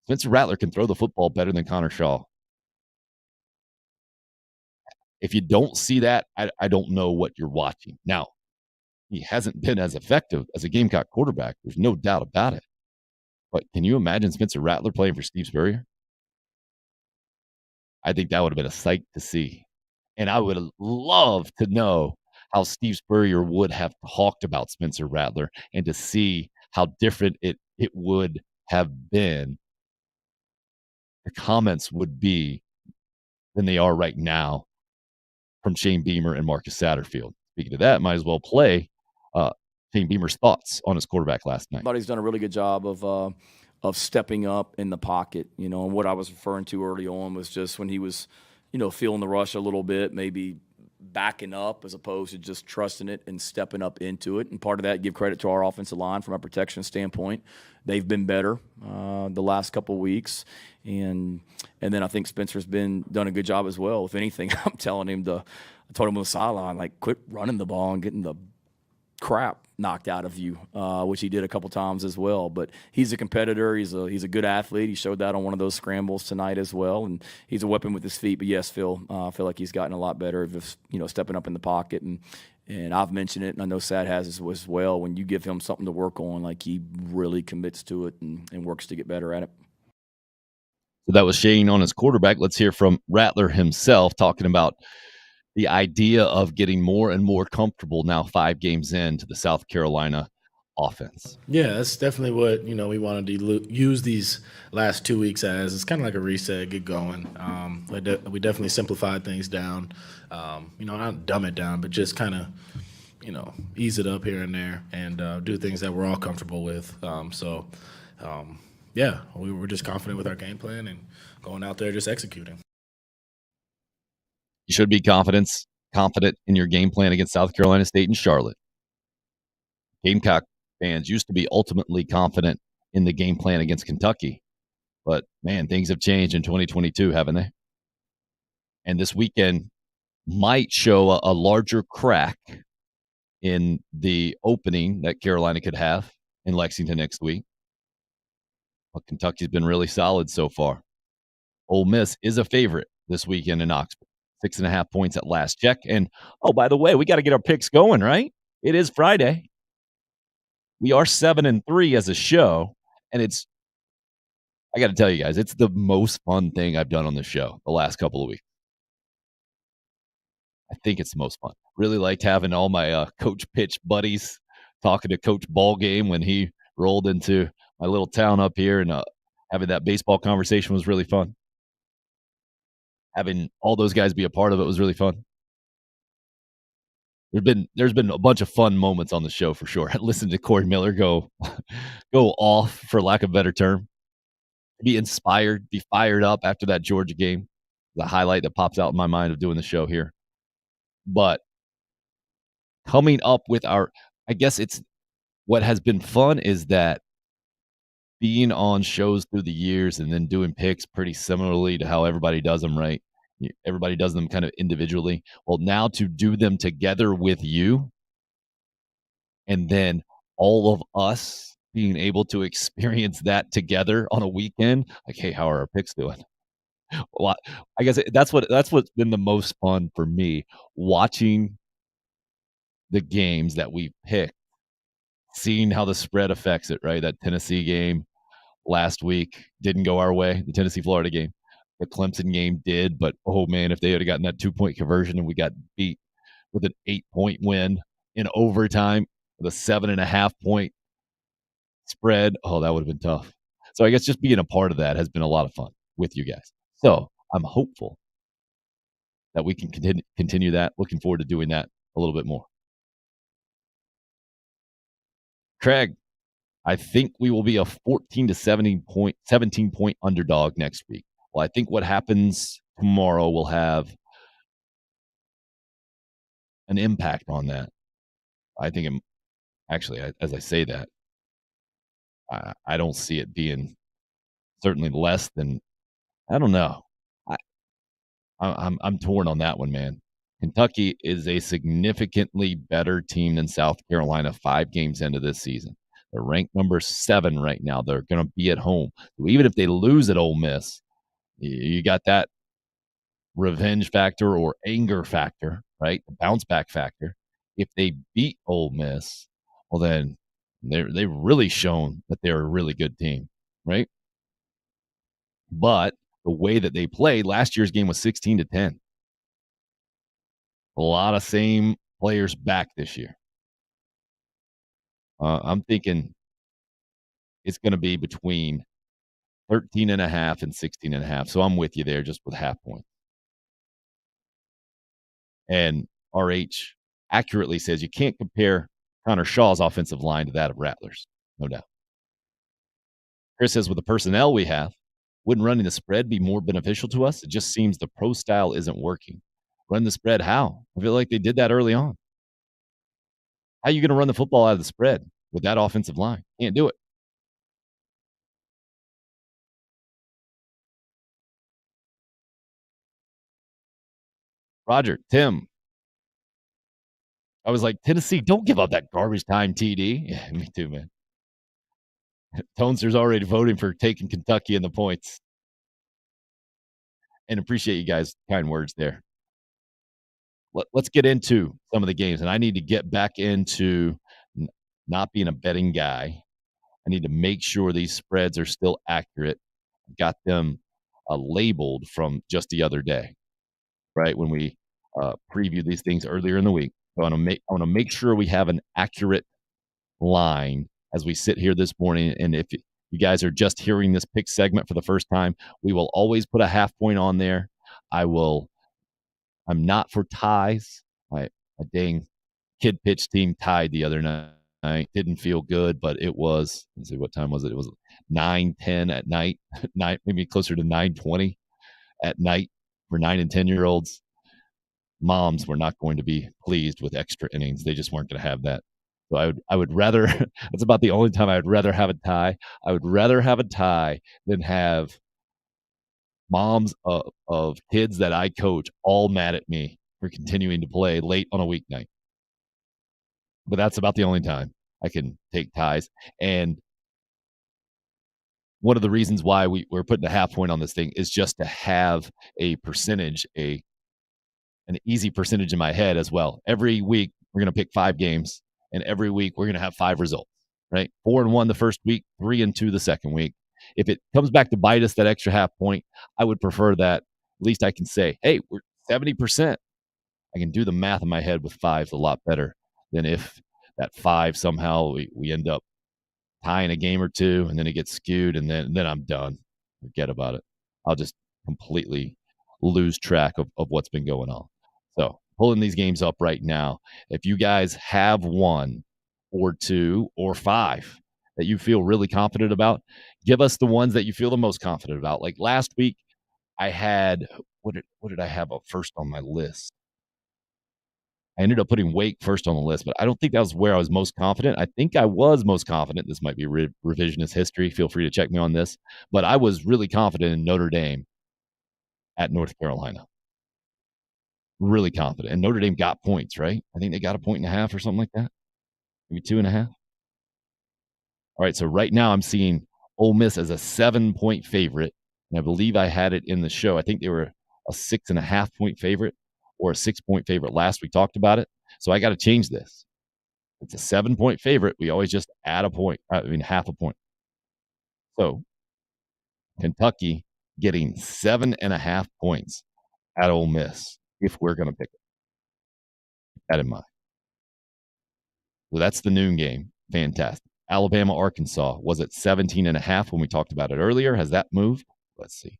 Spencer Rattler can throw the football better than Connor Shaw. If you don't see that, I don't know what you're watching. Now, he hasn't been as effective as a Gamecock quarterback. There's no doubt about it. But can you imagine Spencer Rattler playing for Steve Spurrier? I think that would have been a sight to see. And I would have loved to know how Steve Spurrier would have talked about Spencer Rattler and to see how different it would have been. The comments would be than they are right now from Shane Beamer and Marcus Satterfield. Speaking of that, might as well play Shane Beamer's thoughts on his quarterback last night. But he's done a really good job of stepping up in the pocket, and what I was referring to early on was just when he was, feeling the rush a little bit, maybe backing up as opposed to just trusting it and stepping up into it. And part of that, give credit to our offensive line from a protection standpoint. They've been better the last couple of weeks. And then I think Spencer's done a good job as well. If anything, I told him on the sideline, like, quit running the ball and getting the crap knocked out of you, which he did a couple times as well. But he's a competitor. He's a good athlete. He showed that on one of those scrambles tonight as well, and he's a weapon with his feet. But yes, Phil, I feel like he's gotten a lot better of stepping up in the pocket, and I've mentioned it, and I know Sad has as well. When you give him something to work on, like, he really commits to it and works to get better at it. So that was Shane on his quarterback. Let's hear from Rattler himself talking about the idea of getting more and more comfortable now 5 games into the South Carolina offense. Yeah, that's definitely what, we wanted to use these last 2 weeks as. It's kind of like a reset, get going. We definitely simplified things down. Not dumb it down, but just kind of, ease it up here and there and do things that we're all comfortable with. yeah, we were just confident with our game plan and going out there just executing. You should be confident in your game plan against South Carolina State and Charlotte. Gamecock fans used to be ultimately confident in the game plan against Kentucky. But, man, things have changed in 2022, haven't they? And this weekend might show a larger crack in the opening that Carolina could have in Lexington next week. But Kentucky's been really solid so far. Ole Miss is a favorite this weekend in Oxford. 6.5 points at last check. And, oh, by the way, we got to get our picks going, right? It is Friday. We are 7-3 as a show, and I got to tell you guys, it's the most fun thing I've done on the show the last couple of weeks. I think it's the most fun. Really liked having all my Coach Pitch buddies talking to Coach Ballgame when he rolled into my little town up here, and having that baseball conversation was really fun. Having all those guys be a part of it was really fun. There's been a bunch of fun moments on the show for sure. I listened to Corey Miller go off, for lack of a better term. Be inspired, be fired up after that Georgia game. The highlight that pops out in my mind of doing the show here. But coming up with I guess it's what has been fun is that being on shows through the years and then doing picks pretty similarly to how everybody does them, right? Everybody does them kind of individually. Well, now to do them together with you, and then all of us being able to experience that together on a weekend, like, hey, how are our picks doing? Well, I guess that's what's been the most fun for me, watching the games that we picked, seeing how the spread affects it, right? That Tennessee game last week didn't go our way, the Tennessee-Florida game. The Clemson game did, but, oh, man, if they had gotten that 2-point conversion and we got beat with an 8-point win in overtime with a 7.5-point spread, oh, that would have been tough. So I guess just being a part of that has been a lot of fun with you guys. So I'm hopeful that we can continue that. Looking forward to doing that a little bit more. Craig, I think we will be a 14 to 17 point underdog next week. Well, I think what happens tomorrow will have an impact on that. I think actually, as I say that, I don't see it being certainly less than, I don't know. I'm torn on that one, man. Kentucky is a significantly better team than South Carolina 5 games into this season. They're ranked number 7 right now. They're going to be at home. So even if they lose at Ole Miss, you got that revenge factor or anger factor, right? The bounce back factor. If they beat Ole Miss, well, then they've really shown that they're a really good team, right? But the way that they played, last year's game was 16-10. A lot of same players back this year. I'm thinking it's going to be between 13.5 and 16.5. So I'm with you there, just with half point. And RH accurately says you can't compare Connor Shaw's offensive line to that of Rattlers, no doubt. Chris says with the personnel we have, wouldn't running the spread be more beneficial to us? It just seems the pro style isn't working. Run the spread how? I feel like they did that early on. How are you going to run the football out of the spread with that offensive line? Can't do it. Roger, Tim. I was like, Tennessee, don't give up that garbage time TD. Yeah, me too, man. Tonester's already voting for taking Kentucky in the points. And appreciate you guys' kind words there. Let's get into some of the games. And I need to get back into not being a betting guy. I need to make sure these spreads are still accurate. Got them labeled from just the other day, right? When we previewed these things earlier in the week. So I want to make sure we have an accurate line as we sit here this morning. And if you guys are just hearing this pick segment for the first time, we will always put a half point on there. I'm not for ties. A dang kid pitch team tied the other night. night. Didn't feel good, but it was, let's see, what time was it? It was 9:10 at night, maybe closer to 9:20 at night for 9 and 10-year-olds. Moms were not going to be pleased with extra innings. They just weren't going to have that. So I would rather, that's about the only time I would rather have a tie. I would rather have a tie than have moms of kids that I coach all mad at me for continuing to play late on a weeknight. But that's about the only time I can take ties. And one of the reasons why we're putting a half point on this thing is just to have a percentage, an easy percentage in my head as well. Every week we're going to pick 5 games, and every week we're going to have 5 results, right? 4-1 the first week, 3-2 the second week. If it comes back to bite us that extra half point, I would prefer that. At least I can say, hey, we're 70%. I can do the math in my head with 5s a lot better than if that 5 somehow we end up tying a game or 2 and then it gets skewed and then I'm done. Forget about it. I'll just completely lose track of what's been going on. So pulling these games up right now. If you guys have 1 or 2 or 5 that you feel really confident about, give us the ones that you feel the most confident about. Like last week, I had, what did I have up first on my list? I ended up putting Wake first on the list, but I don't think that was where I was most confident. I think I was most confident. This might be revisionist history. Feel free to check me on this. But I was really confident in Notre Dame at North Carolina. Really confident. And Notre Dame got points, right? I think they got 1.5 points or something like that. Maybe 2.5. All right, so right now I'm seeing Ole Miss as a 7-point favorite. And I believe I had it in the show. I think they were a 6.5 point favorite or a 6-point favorite last. We talked about it. So I got to change this. It's a 7-point favorite. We always just add a point. Half a point. So Kentucky getting 7.5 points at Ole Miss if we're going to pick it. Keep that in mind. So that's the noon game. Fantastic. Alabama, Arkansas was at 17.5 when we talked about it earlier. Has that moved? Let's see.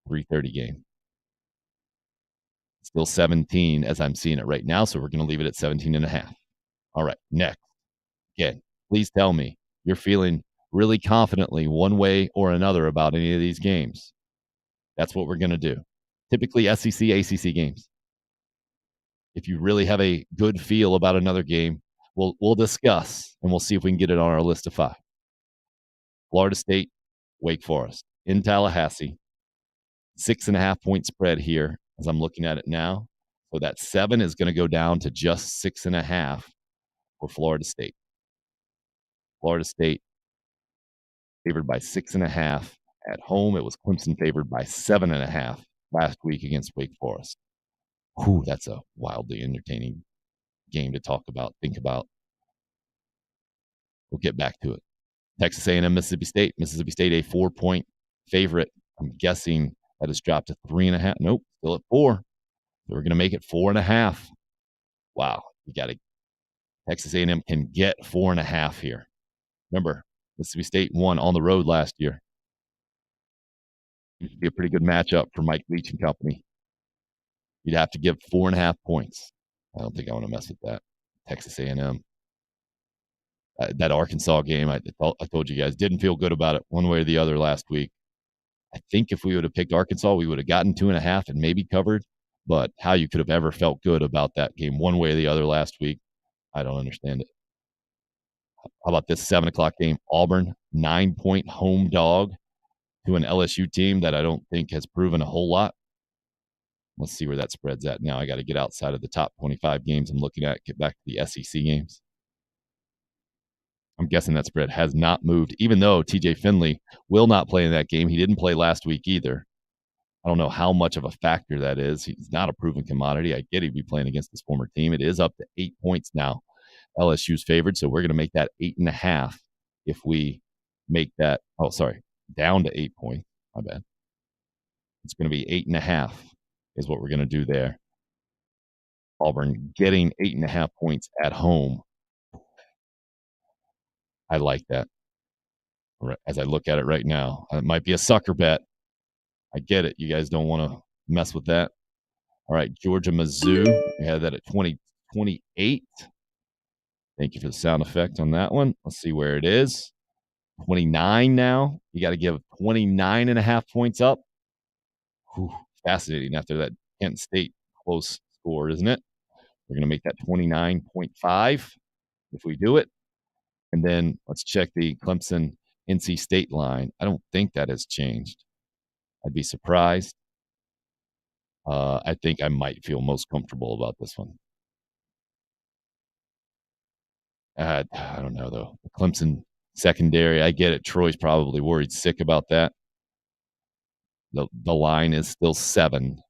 3:30 game. Still 17 as I'm seeing it right now, so we're going to leave it at 17.5. All right, next. Again, please tell me you're feeling really confidently one way or another about any of these games. That's what we're going to do. Typically SEC, ACC games. If you really have a good feel about another game, we'll discuss, and we'll see if we can get it on our list of 5. Florida State, Wake Forest in Tallahassee. 6.5 point spread here as I'm looking at it now. So that 7 is going to go down to just 6.5 for Florida State. Florida State favored by 6.5 at home. It was Clemson favored by 7.5 last week against Wake Forest. Whew, that's a wildly entertaining game to talk about, think about. We'll get back to it. Texas A&M, Mississippi State. Mississippi State, a 4-point favorite. I'm guessing that has dropped to 3.5. Nope, still at 4. So we're going to make it 4.5. Wow, you got to. Texas A&M can get 4.5 here. Remember, Mississippi State won on the road last year. It would be a pretty good matchup for Mike Leach and company. You'd have to give 4.5 points. I don't think I want to mess with that. Texas A&M. That Arkansas game, I told you guys, didn't feel good about it one way or the other last week. I think if we would have picked Arkansas, we would have gotten 2.5 and maybe covered. But how you could have ever felt good about that game one way or the other last week, I don't understand it. How about this 7 o'clock game? Auburn, 9-point home dog to an LSU team that I don't think has proven a whole lot. Let's see where that spread's at now. I got to get outside of the top 25 games I'm looking at, get back to the SEC games. I'm guessing that spread has not moved, even though TJ Finley will not play in that game. He didn't play last week either. I don't know how much of a factor that is. He's not a proven commodity. I get he'd be playing against his former team. It is up to 8 points now. LSU's favored, so we're going to make that 8.5 if we make that, down to 8 points. My bad. It's going to be 8.5 is what we're going to do there. Auburn getting 8.5 points at home. I like that. As I look at it right now, it might be a sucker bet. I get it. You guys don't want to mess with that. All right, Georgia, Mizzou. We had that at 20-28. Thank you for the sound effect on that one. Let's see where it is. 29 now. You got to give 29.5 points up. Whew, fascinating after that Kent State close score, isn't it? We're going to make that 29.5 if we do it. And then let's check the Clemson NC State line. I don't think that has changed. I'd be surprised. I think I might feel most comfortable about this one. I don't know, though. The Clemson secondary, I get it. Troy's probably worried sick about that. The line is still 7.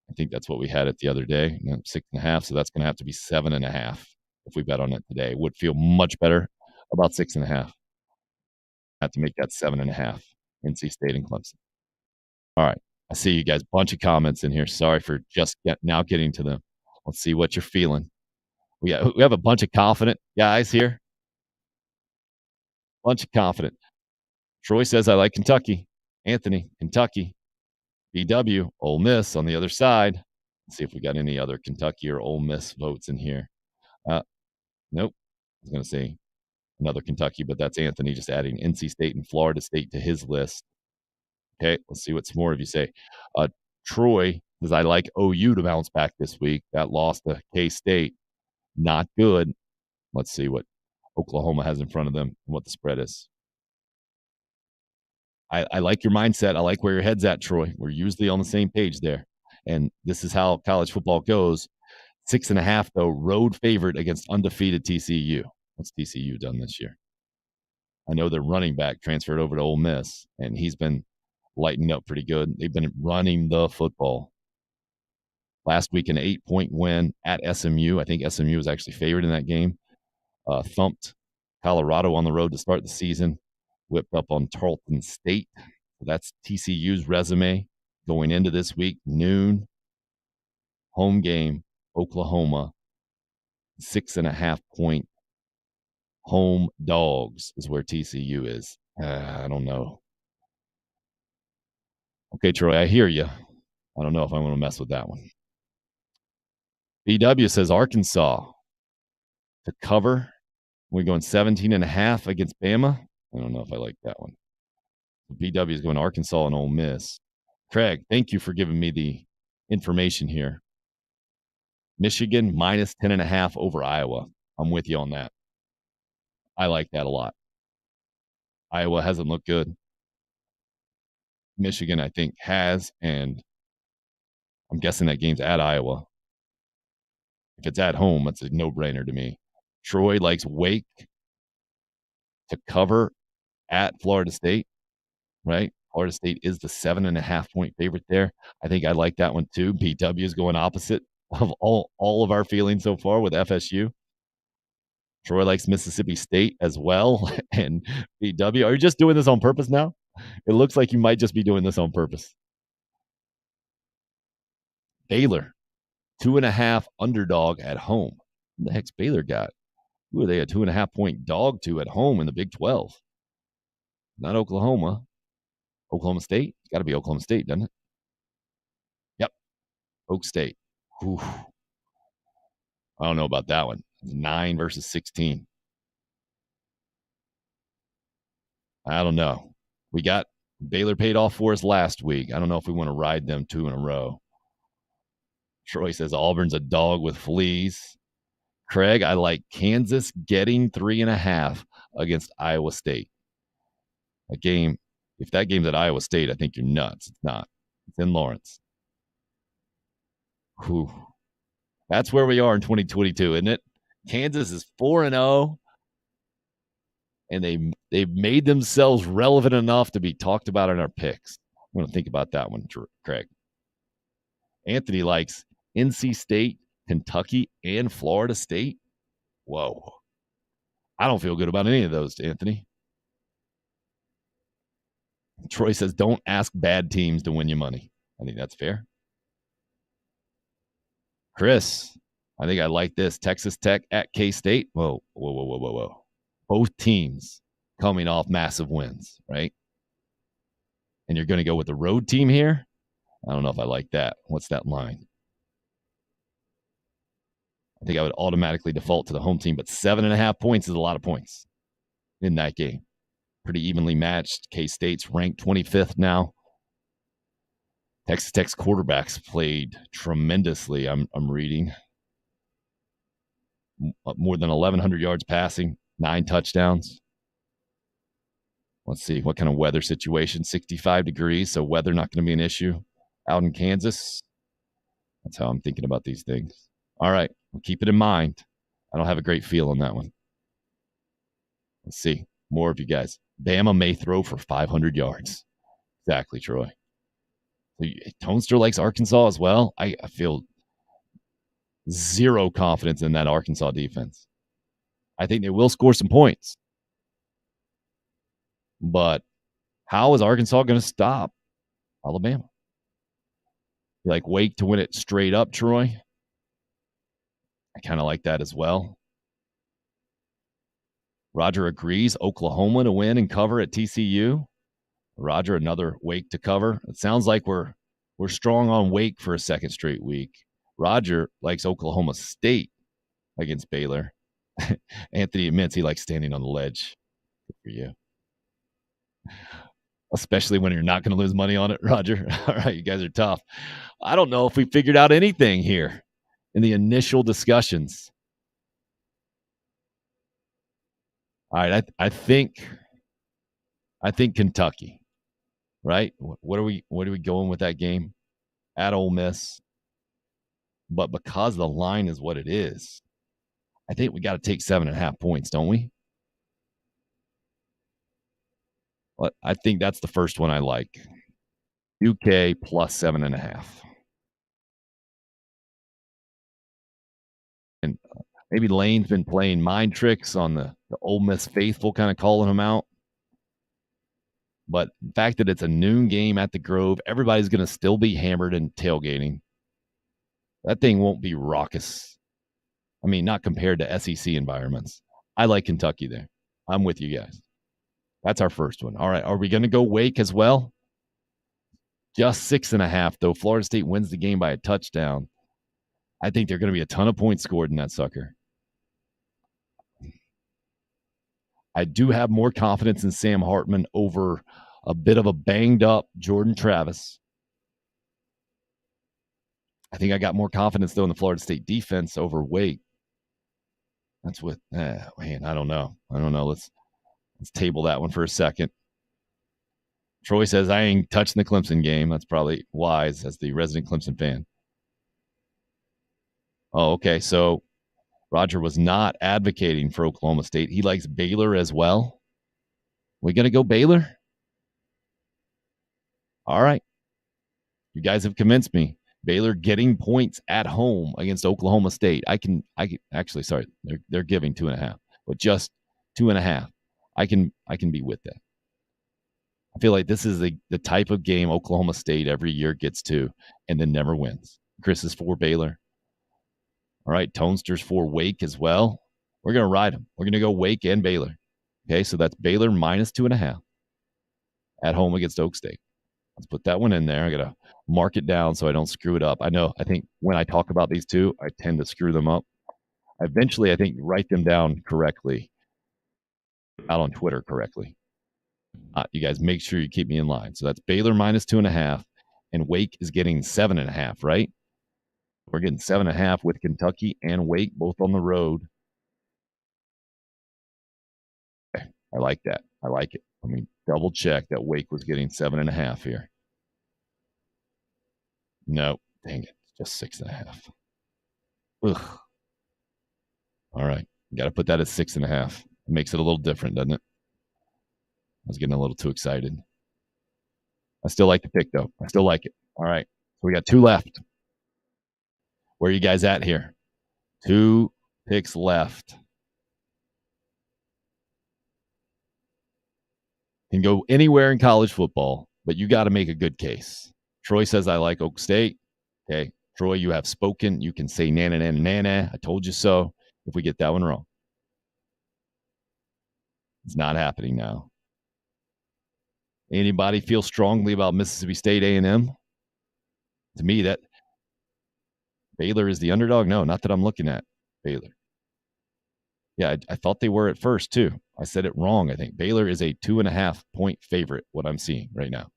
I think that's what we had it the other day. 6.5, so that's going to have to be 7.5 if we bet on it today. Would feel much better about 6.5. Have to make that 7.5. NC State and Clemson. All right. I see you guys. Bunch of comments in here. Sorry for just now getting to them. Let's see what you're feeling. We have a bunch of confident guys here. Bunch of confident. Troy says, I like Kentucky. Anthony, Kentucky. BW, Ole Miss on the other side. Let's see if we got any other Kentucky or Ole Miss votes in here. Nope. I was going to say another Kentucky, but that's Anthony just adding NC State and Florida State to his list. Okay, let's see what some more of you say. Troy says, I like OU to bounce back this week. That loss to K-State, not good. Let's see what Oklahoma has in front of them and what the spread is. I like your mindset. I like where your head's at, Troy. We're usually on the same page there. And this is how college football goes. 6.5, though, road favorite against undefeated TCU. What's TCU done this year? I know their running back transferred over to Ole Miss, and he's been lighting up pretty good. They've been running the football. Last week, an 8-point win at SMU. I think SMU was actually favored in that game. Thumped Colorado on the road to start the season. Whipped up on Tarleton State. So that's TCU's resume going into this week. Noon, home game, Oklahoma. 6.5 point home dogs is where TCU is. I don't know. Okay, Troy, I hear you. I don't know if I want to mess with that one. BW says Arkansas to cover. We're going 17.5 against Bama. I don't know if I like that one. BW is going Arkansas and Ole Miss. Craig, thank you for giving me the information here. Michigan minus 10.5 over Iowa. I'm with you on that. I like that a lot. Iowa hasn't looked good. Michigan, I think, has, and I'm guessing that game's at Iowa. If it's at home, it's a no-brainer to me. Troy likes Wake to cover at Florida State, right? Florida State is the 7.5 point favorite there. I think I like that one too. BW is going opposite of all of our feelings so far with FSU. Troy likes Mississippi State as well. And BW, are you just doing this on purpose now? It looks like you might just be doing this on purpose. Baylor, 2.5 underdog at home. What the heck's Baylor got? Who are they a 2.5 point dog to at home in the Big 12? Not Oklahoma. Oklahoma State? It's got to be Oklahoma State, doesn't it? Yep. Oak State. Whew. I don't know about that one. 9 versus 16. I don't know. We got Baylor paid off for us last week. I don't know if we want to ride them 2 in a row. Troy says Auburn's a dog with fleas. Craig, I like Kansas getting 3.5 against Iowa State. A game, if that game's at Iowa State, I think you're nuts. It's not. It's in Lawrence. Whew. That's where we are in 2022, isn't it? Kansas is 4-0, and they've made themselves relevant enough to be talked about in our picks. I'm going to think about that one, Craig. Anthony likes NC State, Kentucky, and Florida State. Whoa. I don't feel good about any of those, Anthony. Troy says, don't ask bad teams to win you money. I think that's fair. Chris, I think I like this. Texas Tech at K-State. Whoa. Both teams coming off massive wins, right? And you're going to go with the road team here? I don't know if I like that. What's that line? I think I would automatically default to the home team, but 7.5 points is a lot of points in that game. Pretty evenly matched. K-State's ranked 25th now. Texas Tech's quarterbacks played tremendously, I'm reading. More than 1,100 yards passing, 9 touchdowns. Let's see, what kind of weather situation? 65 degrees, so weather not going to be an issue out in Kansas. That's how I'm thinking about these things. All right, well, keep it in mind. I don't have a great feel on that one. Let's see, more of you guys. Bama may throw for 500 yards. Exactly, Troy. So Tonster likes Arkansas as well. I feel zero confidence in that Arkansas defense. I think they will score some points. But how is Arkansas going to stop Alabama? You like Wake to win it straight up, Troy? I kind of like that as well. Roger agrees. Oklahoma to win and cover at TCU. Roger, another Wake to cover. It sounds like we're strong on Wake for a second straight week. Roger likes Oklahoma State against Baylor. Anthony admits he likes standing on the ledge. Good for you. Especially when you're not going to lose money on it, Roger. All right, you guys are tough. I don't know if we figured out anything here in the initial discussions. All right, I think Kentucky, right? What are we going with that game? At Ole Miss. But because the line is what it is, I think we got to take 7.5 points, don't we? Well, I think that's the first one I like. UK plus 7.5. And maybe Lane's been playing mind tricks on the Ole Miss faithful, kind of calling them out. But the fact that it's a noon game at the Grove, everybody's going to still be hammered and tailgating. That thing won't be raucous. I mean, not compared to SEC environments. I like Kentucky there. I'm with you guys. That's our first one. All right. Are we going to go Wake as well? Just 6.5, though. Florida State wins the game by a touchdown. I think there are going to be a ton of points scored in that sucker. I do have more confidence in Sam Hartman over a bit of a banged-up Jordan Travis. I think I got more confidence, though, in the Florida State defense over Wake. That's what, man, I don't know. Let's table that one for a second. Troy says, I ain't touching the Clemson game. That's probably wise as the resident Clemson fan. Oh, okay. So Roger was not advocating for Oklahoma State. He likes Baylor as well. We going to go Baylor? All right. You guys have convinced me. Baylor getting points at home against Oklahoma State. I can actually, sorry, they're giving 2.5, but just 2.5. I can be with that. I feel like this is the type of game Oklahoma State every year gets to and then never wins. Chris is for Baylor. All right, Tonester's for Wake as well. We're going to ride them. We're going to go Wake and Baylor. Okay, so that's Baylor minus 2.5 at home against Oak State. Let's put that one in there. I got to mark it down so I don't screw it up. I think when I talk about these two, I tend to screw them up. Eventually, I think write them down correctly, out on Twitter correctly. You guys make sure you keep me in line. So that's Baylor minus 2.5, and Wake is getting 7.5, right? We're getting 7.5 with Kentucky and Wake both on the road. Okay, I like that. I like it. Let me double check that Wake was getting 7.5 here. No, dang it. Just 6.5. Ugh. All right. Got to put that at 6.5. It makes it a little different, doesn't it? I was getting a little too excited. I still like the pick, though. I still like it. All right. So we got 2 left. Where are you guys at here? 2 picks left. Can go anywhere in college football, but you got to make a good case. Troy says, I like Oak State. Okay. Troy, you have spoken. You can say nana, nana, nana. I told you so. If we get that one wrong, it's not happening now. Anybody feel strongly about Mississippi State A&M? To me, that Baylor is the underdog. No, not that I'm looking at. Baylor. Yeah, I thought they were at first, too. I said it wrong, I think. Baylor is a 2.5-point favorite, what I'm seeing right now.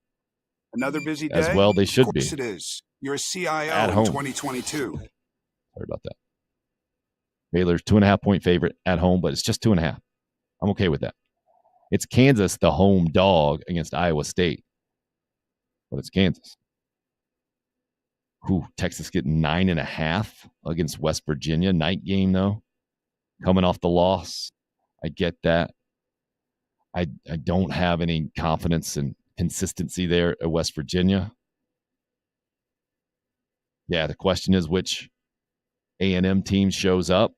Another busy day? As well, they should be. Of course be. it is. You're a CIO At in home. 2022. Sorry about that. Baylor's 2.5-point favorite at home, but it's just 2.5. I'm okay with that. It's Kansas, the home dog, against Iowa State. But it's Kansas. Texas getting 9.5 against West Virginia. Night game, though. Coming off the loss. I get that. I don't have any confidence and consistency there at West Virginia. Yeah, the question is which A&M team shows up.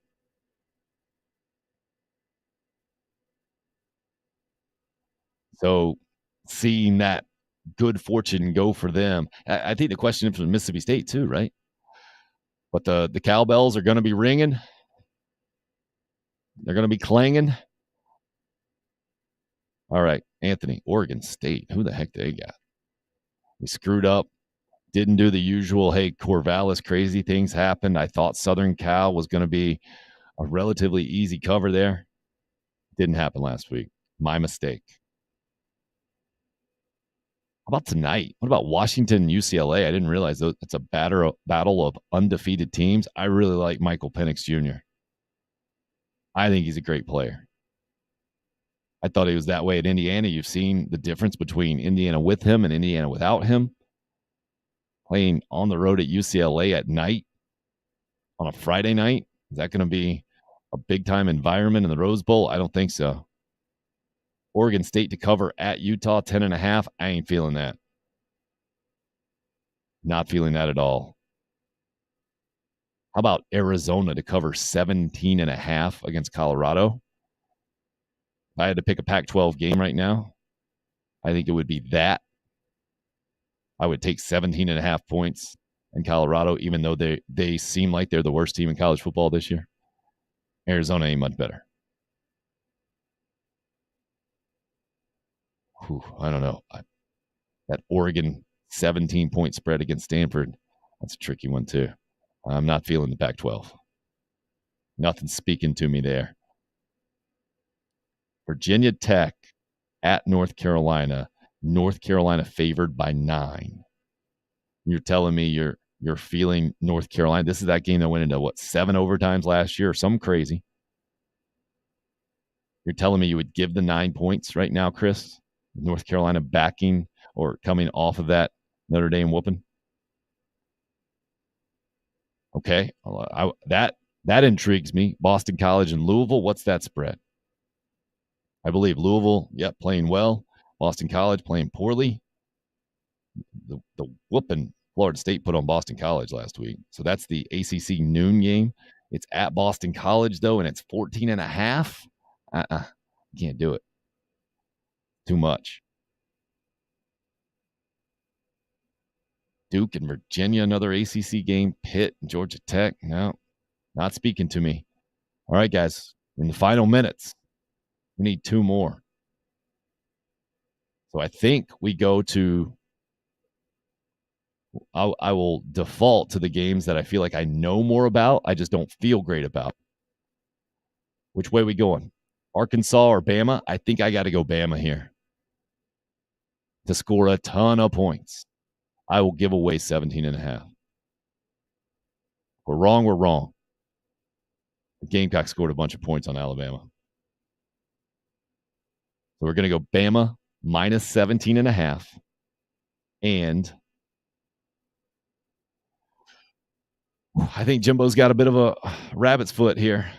So seeing that good fortune go for them, I think the question is for Mississippi State too, right? But the cowbells are going to be ringing. They're going to be clanging. All right, Anthony, Oregon State. Who the heck they got? We screwed up. Didn't do the usual, hey, Corvallis, crazy things happened. I thought Southern Cal was going to be a relatively easy cover there. Didn't happen last week. My mistake. How about tonight? What about Washington and UCLA? I didn't realize it's a battle of undefeated teams. I really like Michael Penix Jr. I think he's a great player. I thought he was that way at Indiana. You've seen the difference between Indiana with him and Indiana without him. Playing on the road at UCLA at night on a Friday night. Is that going to be a big-time environment in the Rose Bowl? I don't think so. Oregon State to cover at Utah, 10.5. I ain't feeling that. Not feeling that at all. How about Arizona to cover 17.5 against Colorado? If I had to pick a Pac-12 game right now, I think it would be that. I would take 17.5 points in Colorado, even though they seem like they're the worst team in college football this year. Arizona ain't much better. I don't know. That Oregon 17-point spread against Stanford, that's a tricky one too. I'm not feeling the Pac-12. Nothing speaking to me there. Virginia Tech at North Carolina. North Carolina favored by 9. You're telling me you're feeling North Carolina. This is that game that went into, 7 overtimes last year or something crazy. You're telling me you would give the 9 points right now, Chris? North Carolina backing or coming off of that Notre Dame whooping? Okay. That intrigues me. Boston College and Louisville, what's that spread? I believe Louisville, playing well. Boston College playing poorly. The whooping Florida State put on Boston College last week. So that's the ACC noon game. It's at Boston College, though, and it's 14.5. Can't do it. Too much. Duke and Virginia, another ACC game. Pitt and Georgia Tech. No, not speaking to me. All right, guys, in the final minutes, we need 2 more. So I think we go to, I will default to the games that I feel like I know more about. I just don't feel great about. Which way are we going? Arkansas or Bama? I think I got to go Bama here to score a ton of points. I will give away 17.5. We're wrong, we're wrong. The Gamecocks scored a bunch of points on Alabama. So we're going to go Bama minus 17.5. And I think Jimbo's got a bit of a rabbit's foot here.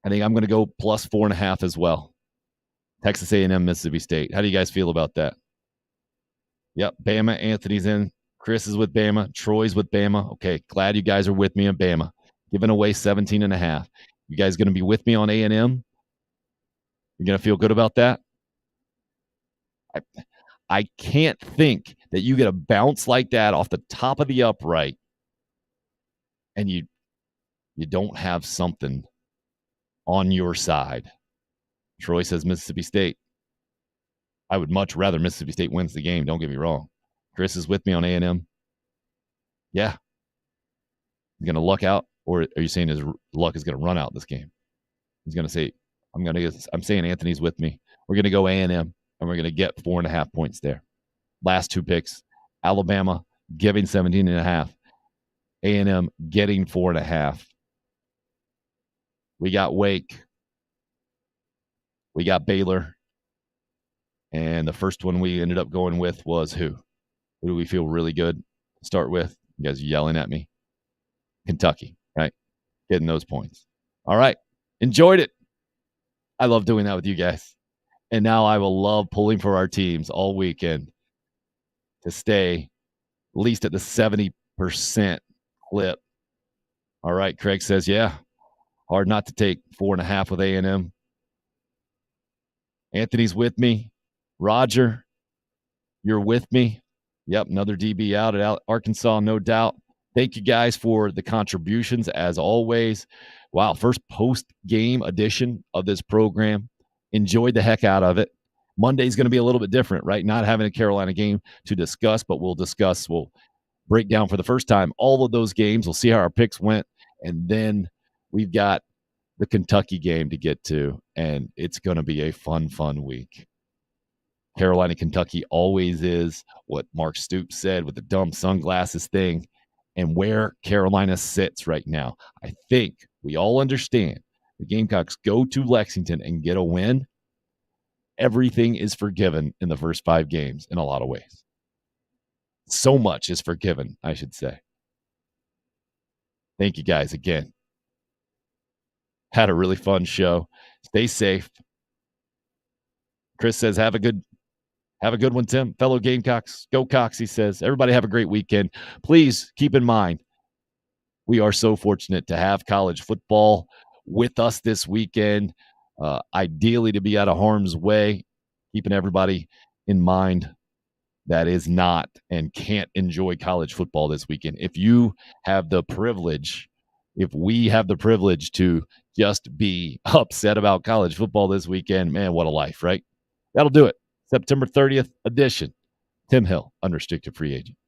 I think I'm going to go plus 4.5 as well. Texas A&M, Mississippi State. How do you guys feel about that? Yep, Bama, Anthony's in. Chris is with Bama. Troy's with Bama. Okay, glad you guys are with me on Bama. Giving away 17.5. You guys going to be with me on A&M? You're going to feel good about that? I can't think that you get a bounce like that off the top of the upright and you don't have something on your side. Troy says Mississippi State. I would much rather Mississippi State wins the game. Don't get me wrong. Chris is with me on A&M. Yeah. You're going to luck out Or are you saying his luck is going to run out this game? He's going to say, I'm saying Anthony's with me. We're going to go A&M, and we're going to get 4.5 points there. Last two picks, Alabama giving 17.5. A&M getting 4.5. We got Wake. We got Baylor. And the first one we ended up going with was who? Who do we feel really good to start with? You guys are yelling at me. Kentucky, right? Getting those points. All right. Enjoyed it. I love doing that with you guys. And now I will love pulling for our teams all weekend to stay at least at the 70% clip. All right. Craig says, yeah, hard not to take 4.5 with A&M. Anthony's with me. Roger, you're with me. Yep, another DB out at Arkansas, no doubt. Thank you guys for the contributions as always. Wow, first post-game edition of this program. Enjoyed the heck out of it. Monday's going to be a little bit different, right? Not having a Carolina game to discuss, but we'll break down for the first time all of those games. We'll see how our picks went, and then we've got the Kentucky game to get to, and it's going to be a fun week. Carolina, Kentucky always is. What Mark Stoops said with the dumb sunglasses thing, and where Carolina sits right now. I think we all understand the Gamecocks go to Lexington and get a win. Everything is forgiven in the first 5 games in a lot of ways. So much is forgiven, I should say. Thank you guys again. Had a really fun show. Stay safe. Chris says, have a good one, Tim. Fellow Gamecocks, go Cox, he says. Everybody have a great weekend. Please keep in mind, we are so fortunate to have college football with us this weekend, ideally to be out of harm's way, keeping everybody in mind that is not and can't enjoy college football this weekend. If we have the privilege to just be upset about college football this weekend, man, what a life, right? That'll do it. September 30th edition. Tim Hill, unrestricted free agent.